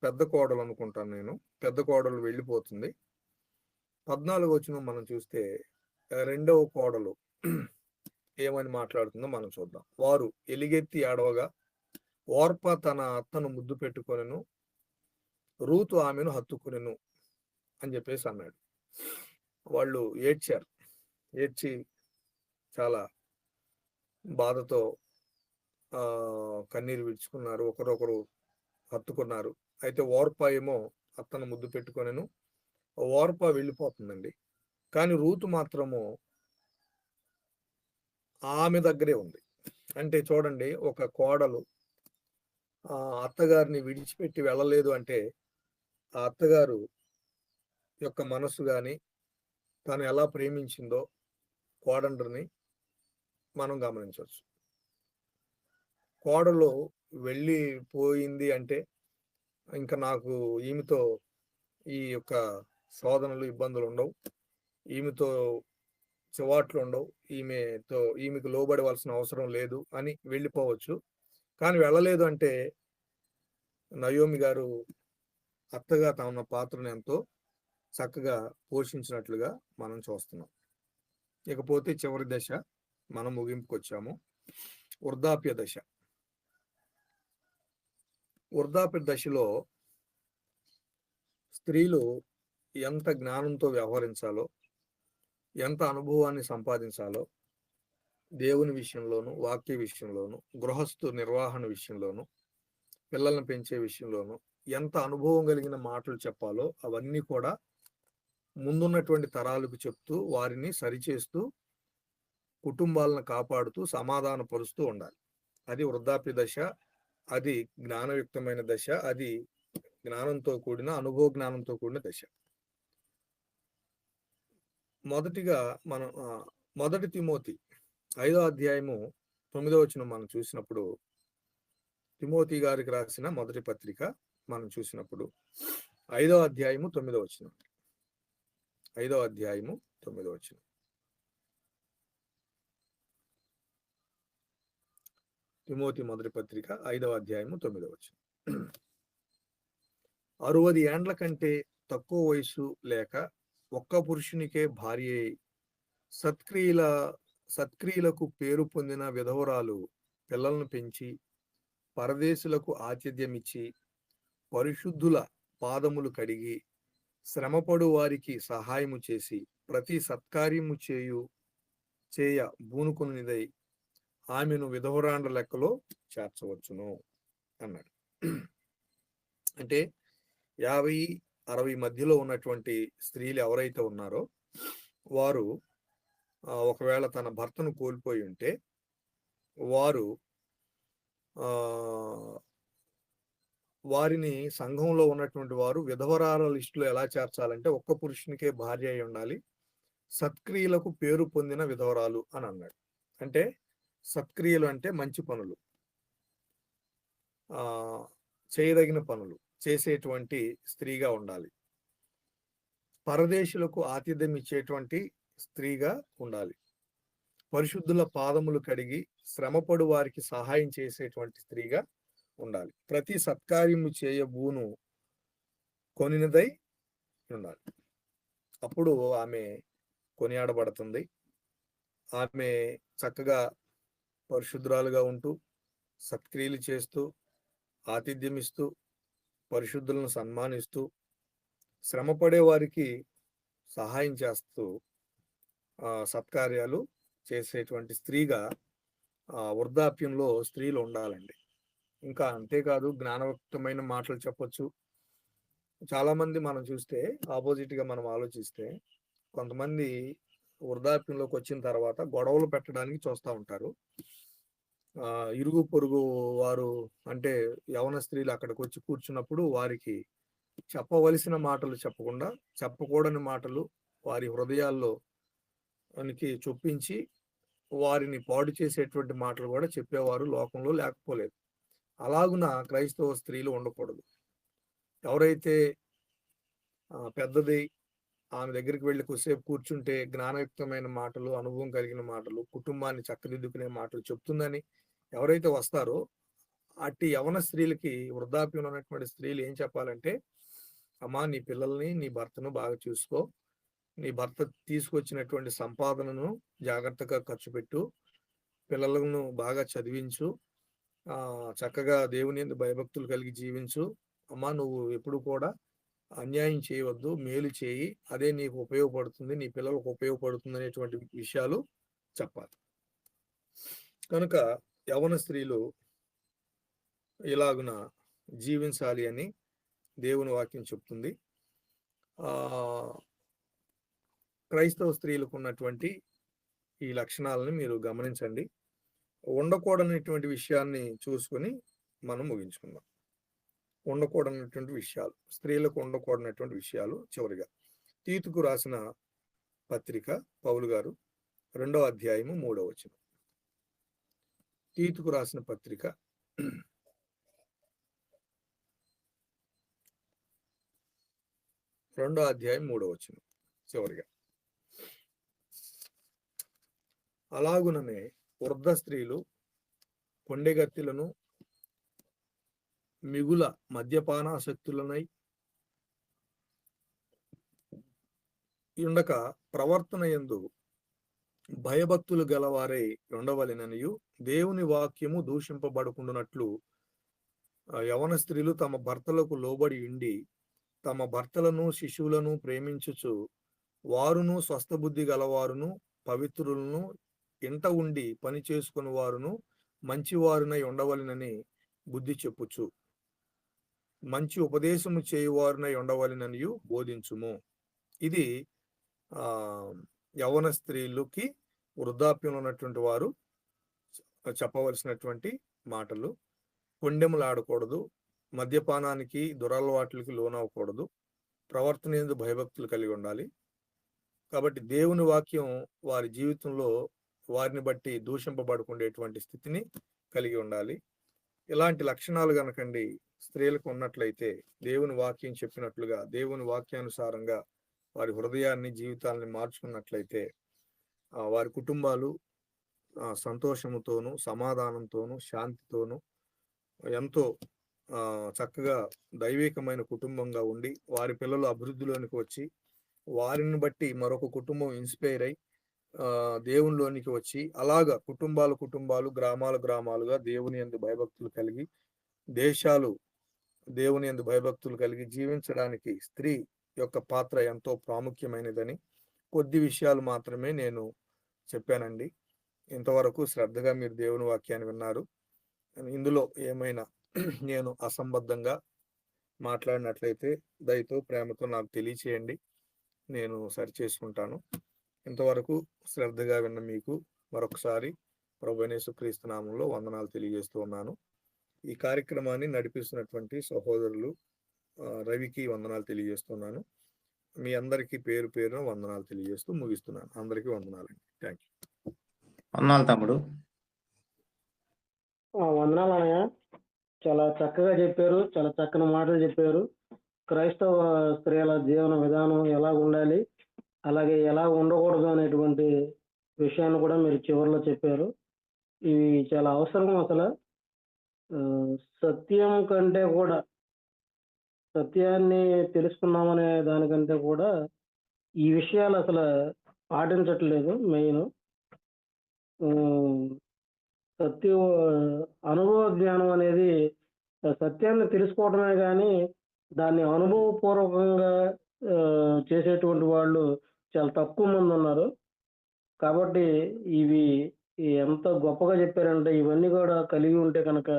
పెద్ద కోడలు అనుకుంటాను నేను, పెద్ద కోడలు వెళ్ళిపోతుంది. 14వ వచనం మనం చూస్తే రెండవ కోడలు ఏమని మాట్లాడుతుందో మనం చూద్దాం. వారు ఎలుగెత్తి ఏడవగా ఓర్ప తన అత్తను ముద్దు పెట్టుకొనెను, రూతు ఆమెను హత్తుకొనెను అని చెప్పేసి అన్నాడు. వాళ్ళు ఏడ్చారు. ఏడ్చి చాలా బాధతో కన్నీరు విడుచుకున్నారు, ఒకరొకరు హత్తుకున్నారు. అయితే ఓర్పా ఏమో అత్తను ముద్దు పెట్టుకొనెను. ఓర్పా వెళ్ళిపోతుందండి. కానీ రూతు మాత్రము ఆమె దగ్గరే ఉంది. అంటే చూడండి, ఒక కోడలు అత్తగారిని విడిచిపెట్టి వెళ్ళలేదు అంటే ఆ అత్తగారు యొక్క మనస్సు గాని, తను ఎలా ప్రేమించిందో కోడండ్రిని మనం గమనించవచ్చు. కోడలు వెళ్ళిపోయింది అంటే ఇంకా నాకు ఈమెతో ఈ యొక్క శోధనలు, ఇబ్బందులు ఉండవు, ఈమెతో చివాట్లు ఉండవు, ఈమెకు లోబడవలసిన అవసరం లేదు అని వెళ్ళిపోవచ్చు. కానీ వెళ్ళలేదు అంటే నయోమి గారు అత్తగా తమ పాత్రను ఎంతో చక్కగా పోషించినట్లుగా మనం చూస్తున్నాం. ఇకపోతే చివరి దశ మనం ముగింపుకు వచ్చాము. వృద్ధాప్య దశ. వృద్ధాప్య దశలో స్త్రీలు ఎంత జ్ఞానంతో వ్యవహరించాలో, ఎంత అనుభవాన్ని సంపాదించాలో, దేవుని విషయంలోను, వాక్య విషయంలోను, గృహస్థు నిర్వహణ విషయంలోను, పిల్లలను పెంచే విషయంలోను ఎంత అనుభవం కలిగిన మాటలు చెప్పాలో అవన్నీ కూడా ముందున్నటువంటి తరాలకు చెప్తూ, వారిని సరిచేస్తూ, కుటుంబాలను కాపాడుతూ, సమాధానపరుస్తూ ఉండాలి. అది వృద్ధాప్య దశ. అది జ్ఞానయుక్తమైన దశ. అది జ్ఞానంతో కూడిన, అనుభవ జ్ఞానంతో కూడిన దశ. మొదటిగా మనం మొదటి తిమోతి 5వ అధ్యాయము 9వ వచనం మనం చూసినప్పుడు, తిమోతి గారికి రాసిన మొదటి పత్రిక మనం చూసినప్పుడు 5వ అధ్యాయము 9వ వచనం. 5వ అధ్యాయము 9వ వచనం. తిమోతి మొదటి పత్రిక 5వ అధ్యాయము 9వ వచనం. 60 ఏండ్ల కంటే తక్కువ వయసు లేక ఒక్క పురుషునికే భార్య అయి సత్క్రియలకు పేరు పొందిన విధవరాలు పిల్లలను పెంచి పరదేశులకు ఆతిథ్యమిచ్చి పరిశుద్ధుల పాదములు కడిగి శ్రమపడు వారికి సహాయము చేసి ప్రతి సత్కార్యము చేయ బూనుకొనిదై ఆమెను విధవరాండ్ర లెక్కలో చేర్చవచ్చును అన్నాడు. అంటే 50-60 మధ్యలో ఉన్నటువంటి స్త్రీలు ఎవరైతే ఉన్నారో వారు ఒకవేళ తన భర్తను కోల్పోయి ఉంటే వారు వారిని సంఘంలో ఉన్నటువంటి వారు విధవరాల లిస్టులో ఎలా చేర్చాలంటే ఒక్క పురుషునికే భార్య అయి ఉండాలి, సత్క్రియలకు పేరు పొందిన విధవరాలు అని అన్నాడు. అంటే సత్క్రియలు అంటే మంచి పనులు, చేయదగిన పనులు చేసేటువంటి స్త్రీగా ఉండాలి. పరదేశులకు ఆతిథ్యం ఇచ్చేటువంటి స్త్రీగా ఉండాలి. పరిశుద్ధుల పాదములు కడిగి శ్రమపడు వారికి సహాయం చేసేటువంటి స్త్రీగా ఉండాలి. ప్రతి సత్కార్యము చేయబూను కొనినదై ఉండాలి. అప్పుడు ఆమె కొనియాడబడుతుంది. ఆమె చక్కగా పరిశుద్ధురాలుగా ఉంటూ, సత్క్రియలు చేస్తూ, ఆతిథ్యం ఇస్తూ, పరిశుద్ధులను సన్మానిస్తూ, శ్రమపడే వారికి సహాయం చేస్తూ సత్కార్యాలు చేసేటువంటి స్త్రీగా వృద్ధాప్యంలో స్త్రీలు ఉండాలండి. ఇంకా అంతేకాదు, జ్ఞానయుక్తమైన మాటలు చెప్పొచ్చు. చాలా మంది మనం చూస్తే ఆపోజిట్ గా మనం ఆలోచిస్తే కొంతమంది వృద్ధాప్యంలోకి వచ్చిన తర్వాత గొడవలు పెట్టడానికి చూస్తూ ఉంటారు. ఇరుగు పొరుగు వారు అంటే యవన స్త్రీలు అక్కడికి వచ్చి కూర్చున్నప్పుడు వారికి చెప్పవలసిన మాటలు చెప్పకుండా చెప్పకూడని మాటలు వారి హృదయాల్లో చొప్పించి వారిని పాడు చేసేటువంటి మాటలు కూడా చెప్పేవారు లోకంలో లేకపోలేదు. అలాగున క్రైస్తవ స్త్రీలు ఉండకూడదు. ఎవరైతే పెద్దది ఆమె దగ్గరికి వెళ్ళి కొద్దిసేపు కూర్చుంటే జ్ఞానయుక్తమైన మాటలు, అనుభవం కలిగిన మాటలు, కుటుంబాన్ని చక్కదిద్దుకునే మాటలు చెప్తుందని ఎవరైతే వస్తారో అట్టి యవన స్త్రీలకి, వృద్ధాప్యంలో ఉన్నటువంటి స్త్రీలు ఏం చెప్పాలంటే, అమ్మా నీ పిల్లల్ని, నీ భర్తను బాగా చూసుకో, నీ భర్త తీసుకొచ్చినటువంటి సంపాదనను జాగ్రత్తగా ఖర్చు పెట్టు, పిల్లలను బాగా చదివించు, చక్కగా దేవుని యందు భయభక్తులు కలిగి జీవించు, అమ్మా నువ్వు ఎప్పుడు కూడా అన్యాయం చేయవద్దు, మేలు చేయి, అదే నీకు ఉపయోగపడుతుంది, నీ పిల్లలకు ఉపయోగపడుతుంది అనేటువంటి విషయాలు చెప్పాలి. కనుక యవన స్త్రీలు ఇలాగున జీవించాలి అని దేవుని వాక్యం చెప్తుంది. క్రైస్తవ స్త్రీలకు ఉన్నటువంటి ఈ లక్షణాలను మీరు గమనించండి. ఉండకూడనటువంటి విషయాన్ని చూసుకొని మనం ముగించుకుందాం. ఉండకూడనటువంటి విషయాలు, స్త్రీలకు ఉండకూడనటువంటి విషయాలు. చివరిగా తీతుకు రాసిన పత్రిక పౌలు గారు 2వ అధ్యాయము 3వ వచనం. తీతుకు రాసిన పత్రిక 2వ అధ్యాయం 3వ వచనం చివరిగా. అలాగుననే వృద్ధ స్త్రీలు పొండెగత్తులను మిగుల మద్యపానాసక్తులనై ఉండక ప్రవర్తన యందు భయభక్తులు గలవారై ఉండవలెననియు దేవుని వాక్యము దూషింపబడుకుంటున్నట్లు యవన స్త్రీలు తమ భర్తలకు లోబడి ఉండి తమ భర్తలను శిశువులను ప్రేమించుచు వారును స్వస్థబుద్ధి గలవారును పవిత్రులను ఇంట ఉండి పని చేసుకుని వారును మంచివారునై ఉండవలెనని బుద్ధి చెప్పుచు మంచి ఉపదేశము చేయువారునై ఉండవలెననియు బోధించుము. ఇది యవన స్త్రీలకి వృద్ధాప్యంలో ఉన్నటువంటి వారు చెప్పవలసినటువంటి మాటలు. కొండెములు ఆడకూడదు, మద్యపానానికి దురలవాట్లకి లోనవ్వకూడదు, ప్రవర్తన యందు భయభక్తులు కలిగి ఉండాలి. కాబట్టి దేవుని వాక్యం వారి జీవితంలో వారిని బట్టి దూషింపబడుకునేటువంటి స్థితిని కలిగి ఉండాలి. ఇలాంటి లక్షణాలు కనుకండి స్త్రీలకు ఉన్నట్లయితే దేవుని వాక్యం చెప్పినట్లుగా దేవుని వాక్యానుసారంగా వారి హృదయాన్ని జీవితాలని మార్చుకున్నట్లయితే వారి కుటుంబాలు సంతోషముతోనూ సమాధానంతోనూ శాంతితోనూ ఎంతో చక్కగా దైవికమైన కుటుంబంగా ఉండి వారి పిల్లలు అభివృద్ధిలోనికి వచ్చి వారిని బట్టి మరొక కుటుంబం ఇన్స్పైర్ అయి దేవునిలోనికి వచ్చి అలాగా కుటుంబాలు గ్రామాలుగా దేవుని యందు భయభక్తులు కలిగి దేశాలు దేవుని యందు భయభక్తులు కలిగి జీవించడానికి స్త్రీ యొక్క పాత్ర ఎంతో ప్రాముఖ్యమైనదని కొద్ది విషయాలు మాత్రమే నేను చెప్పానండి. ఇంతవరకు శ్రద్ధగా మీరు దేవుని వాక్యాన్ని విన్నారు. ఇందులో ఏమైనా నేను అసంబద్ధంగా మాట్లాడినట్లయితే దయతో ప్రేమతో నాకు తెలియచేయండి, నేను సరిచేసుకుంటాను. ఇంతవరకు శ్రద్ధగా విన్న మీకు మరొకసారి ప్రభువైన యేసుక్రీస్తు నామములో వందనాలు తెలియజేస్తూ ఉన్నాను. ఈ కార్యక్రమాన్ని నడిపిస్తున్నటువంటి సహోదరులు రవికి వందనాలు తెలియజేస్తున్నాను. మీ అందరికీ పేరు పేరున వందనాలు తెలియజేస్తూ ముగిస్తున్నాను. అందరికీ వందనాలండి. Thank you. వందనాలు తమ్ముడు. వందనాలు అన్నయ్య, చాలా చక్కగా చెప్పారు, చాలా చక్కని మాటలు చెప్పారు. క్రైస్తవ స్త్రీల జీవన విధానం ఎలా ఉండాలి, అలాగే ఎలా ఉండకూడదు అనేటువంటి విషయాన్ని కూడా మీరు చివరిలో చెప్పారు. ఇవి చాలా అవసరం. అసలు సత్యం కంటే కూడా, సత్యాన్ని తెలుసుకున్నామనే దానికంటే కూడా ఈ విషయాలు అసలు పాటించట్లేదు. మెయిన్ సత్య అనుభవ జ్ఞానం అనేది, సత్యాన్ని తెలుసుకోవడమే కానీ దాన్ని అనుభవపూర్వకంగా చేసేటువంటి వాళ్ళు చాలా తక్కువ మంది ఉన్నారు. కాబట్టి ఇవి ఎంత గొప్పగా చెప్పారంటే ఇవన్నీ కూడా కలిగి ఉంటే కనుక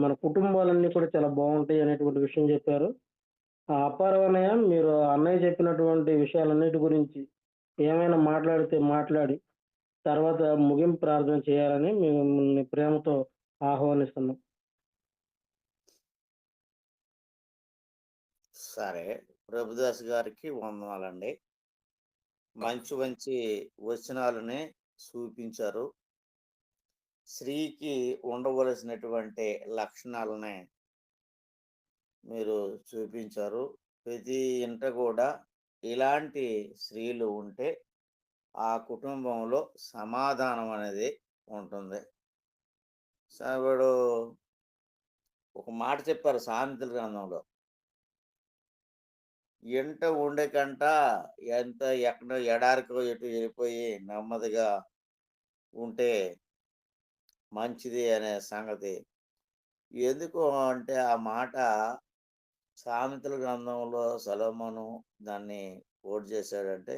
మన కుటుంబాలన్నీ కూడా చాలా బాగుంటాయి అనేటువంటి విషయం చెప్పారు. అప్పారావు అన్నయ్య, మీరు అన్నయ్య చెప్పినటువంటి విషయాలన్నిటి గురించి ఏమైనా మాట్లాడితే మాట్లాడి తర్వాత ముగింపు ప్రార్థన చేయాలని మిమ్మల్ని ప్రేమతో ఆహ్వానిస్తున్నాం. సరే, ప్రభుదాస్ గారికి వందనాలండి. మంచి వచనాలని చూపించారు. స్త్రీకి ఉండవలసినటువంటి లక్షణాలని మీరు చూపించారు. ప్రతి ఇంట కూడా ఇలాంటి స్త్రీలు ఉంటే ఆ కుటుంబంలో సమాధానం అనేది ఉంటుంది. ఇప్పుడు ఒక మాట చెప్పారు సామెతల గ్రంథంలో, ఎంట ఉండే కంట ఎంత ఎక్కడ ఎడారికో ఎటు వెళ్ళిపోయి నెమ్మదిగా ఉంటే మంచిది అనే సంగతి. ఎందుకు అంటే ఆ మాట సామెతల గ్రంథంలో సొలొమోను దాన్ని కోట్ చేశాడంటే,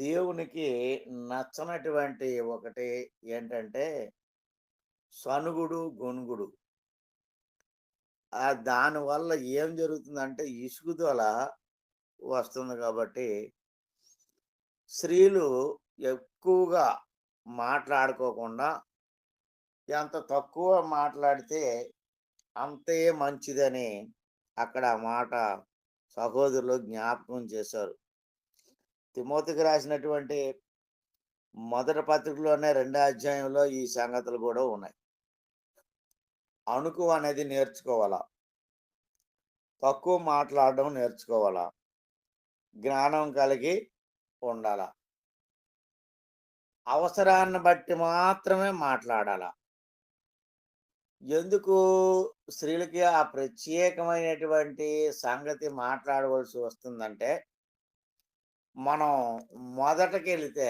దేవునికి నచ్చనటువంటి ఒకటి ఏంటంటే సనుగుడు, గొణుగుడు. దానివల్ల ఏం జరుగుతుందంటే ఇసుగుదల వస్తుంది కాబట్టి స్త్రీలు ఎక్కువగా మాట్లాడుకోకుండా ఎంత తక్కువ మాట్లాడితే అంతే మంచిదని అక్కడ మాట సహోదరులు జ్ఞాపకం చేశారు. తిమోతికి రాసినటువంటి మొదటి పత్రికలోనే 2వ అధ్యాయంలో ఈ సంగతులు కూడా ఉన్నాయి. అణుకు అనేది నేర్చుకోవాలా, తక్కువ మాట్లాడడం నేర్చుకోవాలా, జ్ఞానం కలిగి ఉండాలా, అవసరాన్ని బట్టి మాత్రమే మాట్లాడాలా. ఎందుకు స్త్రీలకి ఆ ప్రత్యేకమైనటువంటి సంగతి మాట్లాడవలసి వస్తుందంటే, మనం మొదటకెళితే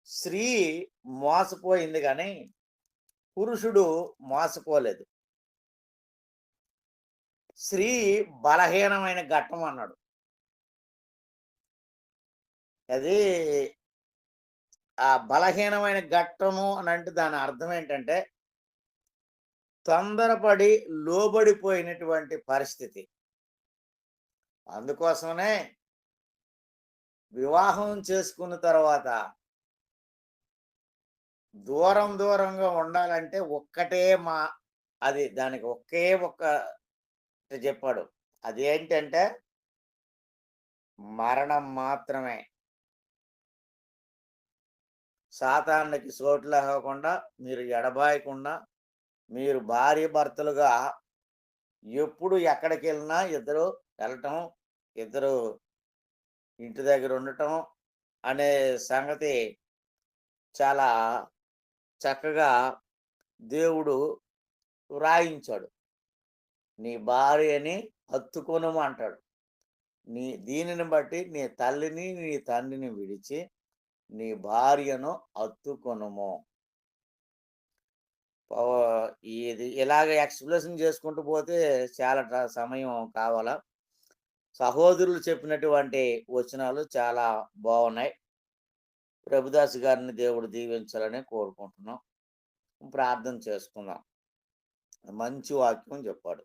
స్త్రీ మోసపోయింది కానీ పురుషుడు మోసపోలేదు. స్త్రీ బలహీనమైన ఘట్టం అన్నాడు. అది ఆ బలహీనమైన ఘట్టము అని అంటే దాని అర్థం ఏంటంటే తొందరపడి లోబడిపోయినటువంటి పరిస్థితి. అందుకోసమనే వివాహం చేసుకున్న తర్వాత దూరంగా ఉండాలంటే ఒక్కటే అది దానికి ఒక్క చెప్పాడు. అదేంటంటే మరణం మాత్రమే. సాతానుకి చోట్లు ఇవ్వకుండా, మీరు ఎడబాయకుండా, మీరు భార్య భర్తలుగా ఎప్పుడు ఎక్కడికి వెళ్ళినా ఇద్దరు వెళ్ళటం, ఇద్దరు ఇంటి దగ్గర ఉండటం అనే సంగతి చాలా చక్కగా దేవుడు వ్రాయించాడు. నీ భార్యని హత్తుకొనుము అంటాడు. దీనిని బట్టి నీ తల్లిని నీ తండ్రిని విడిచి నీ భార్యను హత్తుకొనుము. ఇది ఇలాగ ఎక్స్ప్లెనేషన్ చేసుకుంటూ పోతే చాలా సమయం కావాలా. సహోదరులు చెప్పినటువంటి వచనాలు చాలా బాగున్నాయి. ప్రభుదాస్ గారిని దేవుడు దీవించాలని కోరుకుంటున్నాం. ప్రార్థన చేసుకుందాం. మంచి వాక్యం చెప్పాడు.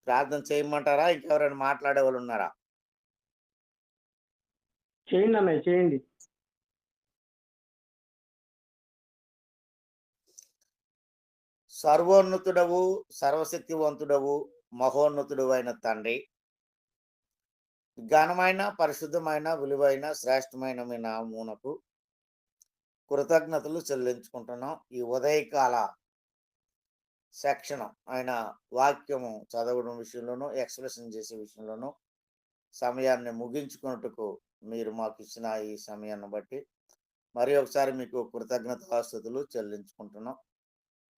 ప్రార్థన చేయమంటారా? ఇంకెవరైనా మాట్లాడే వాళ్ళు ఉన్నారా? చేయండి అన్నయ్య, చేయండి. సర్వోన్నతుడవు, సర్వశక్తివంతుడవు, మహోన్నతుడు అయిన తండ్రి, ఘనమైన, పరిశుద్ధమైన, విలువైన, శ్రేష్టమైన మీ నామమునకు కృతజ్ఞతలు చెల్లించుకుంటున్నాం. ఈ ఉదయకాల సెక్షన్ ఆయన వాక్యము చదవడం విషయంలోనూ, ఎక్స్ప్రెషన్ చేసే విషయంలోనూ సమయాన్ని ముగించుకున్నట్టుకు మీరు మాకు ఇచ్చిన ఈ సమయాన్ని బట్టి మరి ఒకసారి మీకు కృతజ్ఞతాస్తుతులు చెల్లించుకుంటున్నాం.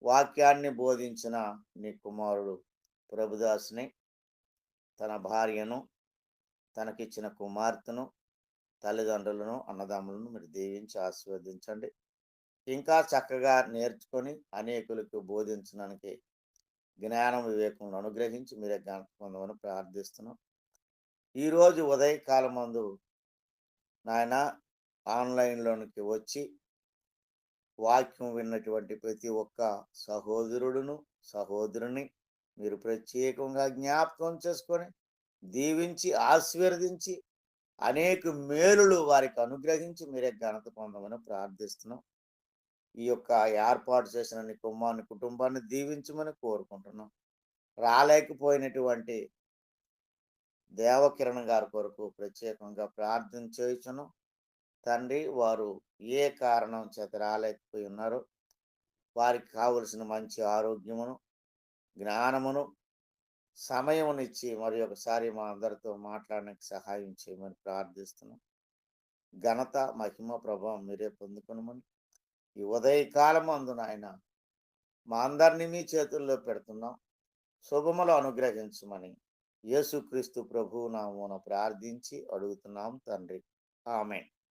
వాక్యాన్ని బోధించిన నీ కుమారుడు ప్రభుదాస్ని, తన భార్యను, తనకిచ్చిన కుమార్తెను, తల్లిదండ్రులను, అన్నదమ్ములను మీరు దీవించి ఆశీర్వదించండి. ఇంకా చక్కగా నేర్చుకొని అనేకులకు బోధించడానికి జ్ఞానం, వివేకం అనుగ్రహించి మీరే జ్ఞానం పొందమని ప్రార్థిస్తున్నాం. ఈరోజు ఉదయకాలం మందు నాయన ఆన్లైన్లోనికి వచ్చి వాక్యం విన్నటువంటి ప్రతి ఒక్క సహోదరుడును, సహోదరుని మీరు ప్రత్యేకంగా జ్ఞాపకం చేసుకొని దీవించి ఆశీర్వదించి అనేక మేలులు వారికి అనుగ్రహించి మీరే ఘనత పొందమని ప్రార్థిస్తున్నాం. ఈ యొక్క ఏర్పాటు చేసిన నీ కుమారుని కుటుంబాన్ని దీవించమని కోరుకుంటున్నాం. రాలేకపోయినటువంటి దేవకిరణ్ గారి కొరకు ప్రత్యేకంగా ప్రార్థన చేయుచును తండ్రి. వారు ఏ కారణం చేత రాలేకపోయి ఉన్నారో వారికి కావలసిన మంచి ఆరోగ్యమును, జ్ఞానమును, సమయమునిచ్చి మరి ఒకసారి మా అందరితో మాట్లాడడానికి సహాయం చేయమని ప్రార్థిస్తున్నాం. ఘనత, మహిమ, ప్రభావం మీరే పొందుకునమని ఈ ఉదయకాలం అందున ఆయన మా అందరినీ మీ చేతుల్లో పెడుతున్నాం. శుభములు అనుగ్రహించమని యేసుక్రీస్తు ప్రభువు నామమున ప్రార్థించి అడుగుతున్నాం తండ్రి. ఆమేన్.